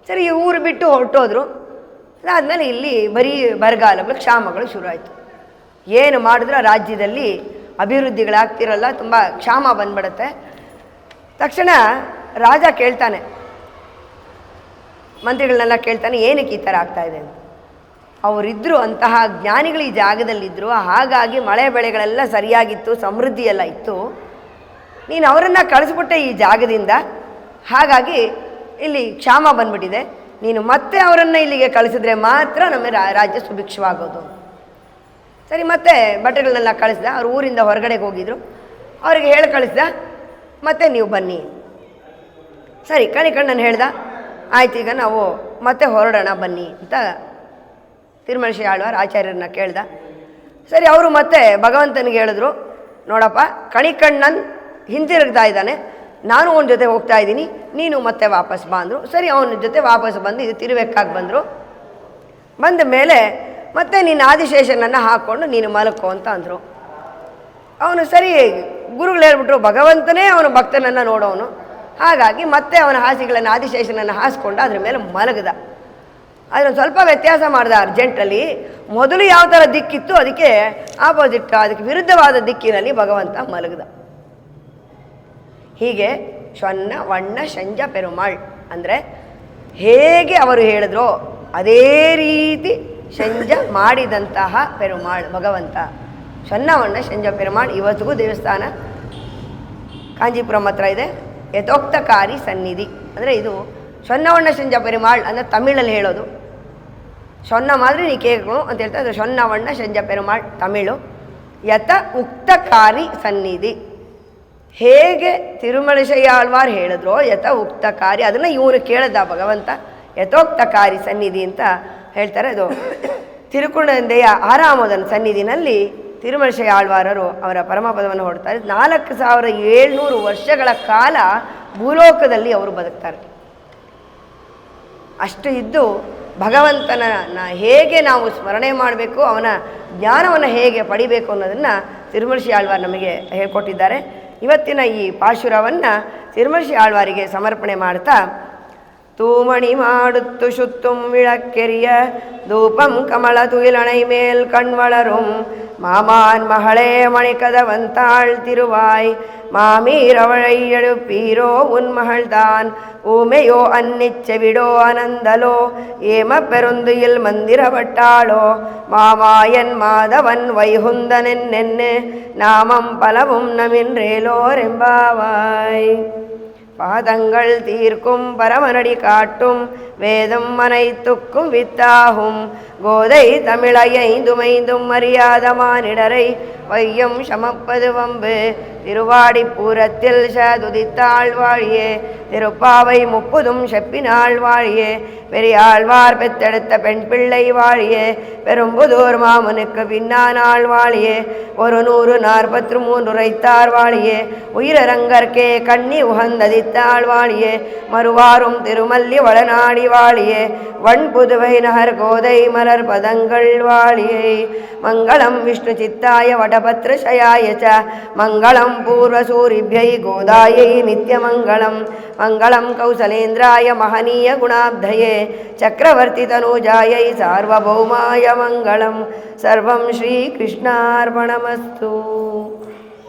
S1: ಸರಿ, ಊರು ಬಿಟ್ಟು ಹೊರಟೋದ್ರು. ಅದಾದಮೇಲೆ ಇಲ್ಲಿ ಬರೀ ಬರಗಾಲಗಳು, ಕ್ಷಾಮಗಳು ಶುರುವಾಯಿತು. ಏನು ಮಾಡಿದ್ರೆ ರಾಜ್ಯದಲ್ಲಿ ಅಭಿವೃದ್ಧಿಗಳಾಗ್ತಿರಲ್ಲ, ತುಂಬ ಕ್ಷಾಮ ಬಂದ್ಬಿಡುತ್ತೆ. ತಕ್ಷಣ ರಾಜ ಕೇಳ್ತಾನೆ, ಮಂತ್ರಿಗಳನ್ನೆಲ್ಲ ಕೇಳ್ತಾನೆ, ಏನಕ್ಕೆ ಈ ಥರ ಆಗ್ತಾಯಿದೆ ಅಂತ. ಅವರಿದ್ದರು, ಅಂತಹ ಜ್ಞಾನಿಗಳು ಈ ಜಾಗದಲ್ಲಿದ್ದರು, ಹಾಗಾಗಿ ಮಳೆ ಬೆಳೆಗಳೆಲ್ಲ ಸರಿಯಾಗಿತ್ತು, ಸಮೃದ್ಧಿ ಎಲ್ಲ ಇತ್ತು. ನೀನು ಅವರನ್ನು ಕಳಿಸ್ಬಿಟ್ಟೆ ಈ ಜಾಗದಿಂದ, ಹಾಗಾಗಿ ಇಲ್ಲಿ ಕ್ಷಾಮ ಬಂದ್ಬಿಟ್ಟಿದೆ. ನೀನು ಮತ್ತೆ ಅವರನ್ನು ಇಲ್ಲಿಗೆ ಕಳಿಸಿದ್ರೆ ಮಾತ್ರ ನಮ್ಮ ರಾಜ್ಯ ಸುಭಿಕ್ಷವಾಗೋದು. ಸರಿ, ಮತ್ತೆ ಭಟಗಳನ್ನೆಲ್ಲ ಕಳಿಸ್ದ. ಅವ್ರು ಊರಿಂದ ಹೊರಗಡೆಗೆ ಹೋಗಿದ್ರು, ಅವರಿಗೆ ಹೇಳಿ ಕಳಿಸ್ದ, ಮತ್ತೆ ನೀವು ಬನ್ನಿ. ಸರಿ, ಕಣಿಕಣ್ಣನ ಹೇಳ್ದ, ಆಯ್ತು ಈಗ ನಾವು ಮತ್ತೆ ಹೊರಡೋಣ ಬನ್ನಿ ಅಂತ ತಿರುಮಣಶಿ ಆಳ್ವಾರ್ ಆಚಾರ್ಯರನ್ನ ಕೇಳ್ದ. ಸರಿ, ಅವರು ಮತ್ತೆ ಭಗವಂತನಿಗೆ ಹೇಳಿದ್ರು, ನೋಡಪ್ಪ ಕಣಿಕಣ್ಣನ್ ಹಿಂತಿರುಗ್ತಾ ಇದ್ದಾನೆ, ನಾನು ಅವನ ಜೊತೆ ಹೋಗ್ತಾ ಇದ್ದೀನಿ, ನೀನು ಮತ್ತೆ ವಾಪಸ್ ಬಾ ಅಂದರು. ಸರಿ, ಅವನ ಜೊತೆ ವಾಪಸ್ ಬಂದು ಇದು ತಿರುವೆಕ್ಕಾಗಿ ಬಂದರು. ಬಂದ ಮೇಲೆ ಮತ್ತೆ ನಿನ್ನ ಆದಿಶೇಷನನ್ನು ಹಾಕ್ಕೊಂಡು ನೀನು ಮಲಕೋ ಅಂತ ಅಂದರು. ಅವನು ಸರಿ, ಗುರುಗಳು ಹೇಳ್ಬಿಟ್ರು, ಭಗವಂತನೇ ಅವನ ಭಕ್ತನನ್ನು ನೋಡೋನು, ಹಾಗಾಗಿ ಮತ್ತೆ ಅವನ ಹಾಸಿಗೆಗಳನ್ನು ಆದಿಶೇಷನನ್ನು ಹಾಸ್ಕೊಂಡು ಅದ್ರ ಮೇಲೆ ಮಲಗದ. ಅದನ್ನು ಸ್ವಲ್ಪ ವ್ಯತ್ಯಾಸ ಮಾಡ್ದ ಅರ್ಜೆಂಟಲ್ಲಿ. ಮೊದಲು ಯಾವ ಥರ ದಿಕ್ಕಿತ್ತು ಅದಕ್ಕೆ ಆಪೋಸಿಟ್, ಅದಕ್ಕೆ ವಿರುದ್ಧವಾದ ದಿಕ್ಕಿನಲ್ಲಿ ಭಗವಂತ ಮಲಗದ. ಹೀಗೆ ಶೊನ್ನ ವಣ್ಣ ಶಂಜ ಪೆರುಮಾಳ್ ಅಂದರೆ ಹೇಗೆ ಅವರು ಹೇಳಿದ್ರೋ ಅದೇ ರೀತಿ ಶಂಜ ಮಾಡಿದಂತಹ ಪೆರುಮಾಳ್ ಭಗವಂತ. ಶೊನ್ನವಣ್ಣ ಶಂಜ ಪೆರುಮಾಳ್ ಇವತ್ತಿಗೂ ದೇವಸ್ಥಾನ ಕಾಂಜೀಪುರಂ ಹತ್ರ ಇದೆ. ಯಥೋಕ್ತಕಾರಿ ಸನ್ನಿಧಿ ಅಂದರೆ ಇದು ಶೊನ್ನವಣ್ಣ ಶಂಜ ಪೆರುಮಾಳ್ ಅಂದರೆ ತಮಿಳಲ್ಲಿ ಹೇಳೋದು. ಶೊನ್ನ ಮಾದ್ರೆ ನೀ ಕೇಳ್ಕೊ ಅಂತ ಹೇಳ್ತಾರೆ. ಅದು ಶೊನ್ನವಣ್ಣ ಶಂಜ ಪೆರುಮಾಳ್ ತಮಿಳು. ಯಥ ಉಕ್ತಕಾರಿ ಸನ್ನಿಧಿ, ಹೇಗೆ ತಿರುಮಲಶಯ್ಯಾಳ್ವಾರ್ ಹೇಳಿದ್ರೋ ಯಥ ಉಕ್ತಕಾರಿ, ಅದನ್ನು ಇವನು ಕೇಳಿದ ಭಗವಂತ. ಯಥೋಕ್ತಕಾರಿ ಸನ್ನಿಧಿ ಅಂತ ಹೇಳ್ತಾರೆ. ಅದು ತಿರುಕುಣಂದೆಯ ಆರಾಮೋದನ ಸನ್ನಿಧಿನಲ್ಲಿ ತಿರುಮಲಶಯ್ಯಾಳ್ವಾರರು ಅವರ ಪರಮಪದವನ್ನು ಹೊಡ್ತಾರೆ. 4700 ವರ್ಷಗಳ ಕಾಲ ಭೂಲೋಕದಲ್ಲಿ ಅವರು ಬದುಕ್ತಾರೆ. ಅಷ್ಟು ಇದ್ದು ಭಗವಂತನ ಹೇಗೆ ನಾವು ಸ್ಮರಣೆ ಮಾಡಬೇಕು, ಅವನ ಜ್ಞಾನವನ್ನು ಹೇಗೆ ಪಡಿಬೇಕು ಅನ್ನೋದನ್ನು ತಿರುಮಲಶಯ್ಯಾಳ್ವಾರ್ ನಮಗೆ ಹೇಳ್ಕೊಟ್ಟಿದ್ದಾರೆ. ಇವತ್ತಿನ ಈ ಪಾಶುರವನ್ನು ತಿರುಮಲಶಯ್ಯಾಳ್ವಾರಿಗೆ ಸಮರ್ಪಣೆ ಮಾಡ್ತಾ, ತೂಮಣಿ ಮಾಡುತ್ತು ಶುತ್ತುಂ ವಿಳಕ್ಕೆರಿಯ ಧೂಪಂ ಕಮಲ ತುಯಿಲಣೈ ಮೇಲ್ ಕಣ್ವಳರುಂ மாமான் மகளே மணிக்கதவந்தாள் திருவாய் மாமீரவழை எழுப்பீரோ உன் மகள்தான் ஊமையோ அன்னிச்செவிடோ அனந்தலோ ஏம பெருந்துயில் மந்திரப்பட்டாளோ மாமாயன் மாதவன் வைகுந்தனென்னு நாமம் பலவும் நமின்றேலோரெம்பாவாய். பாதங்கள் தீர்க்கும் பரமனடி காட்டும் வேதம் அனைத்துக்கும் வித்தாகும் கோதை தமிழைந்துமைந்தும் அறியாத மானிடரை வையம் சமப்பது வம்பு திருவாடிப்பூரத்தில் சதுதித்தாள் வாழியே திருப்பாவை 30 செப்பினாள் வாழியே பெரியாழ்வார் பெத்தெடுத்த பெண் பிள்ளை வாழியே பெரும்புதூர் மாமனுக்கு பின்னானாள் வாழியே 143 உரைத்தார் வாழியே உயிரரங்கற்கே கண்ணி உகந்ததித்தாள் வாழியே மறுவாரும் திருமல்லி வளநாடி வாழியே வண்புதுவை நகர் கோதை மலர் பதங்கள் வாழியே. மங்களம் விஷ்ணு சித்தாய வடபத்ரசயாய ச மங்களம் பூர்வசூரிभ्यै கோதாயை நித்யமங்கலம் மங்களம் கௌசலேந்திராய மகனீய குணாப்தயே சக்கரவர்த்தி தனூஜாயை சார்வபௌமாய மங்களம். சர்வம் ஸ்ரீ கிருஷ்ணார்ப்பணமஸ்து.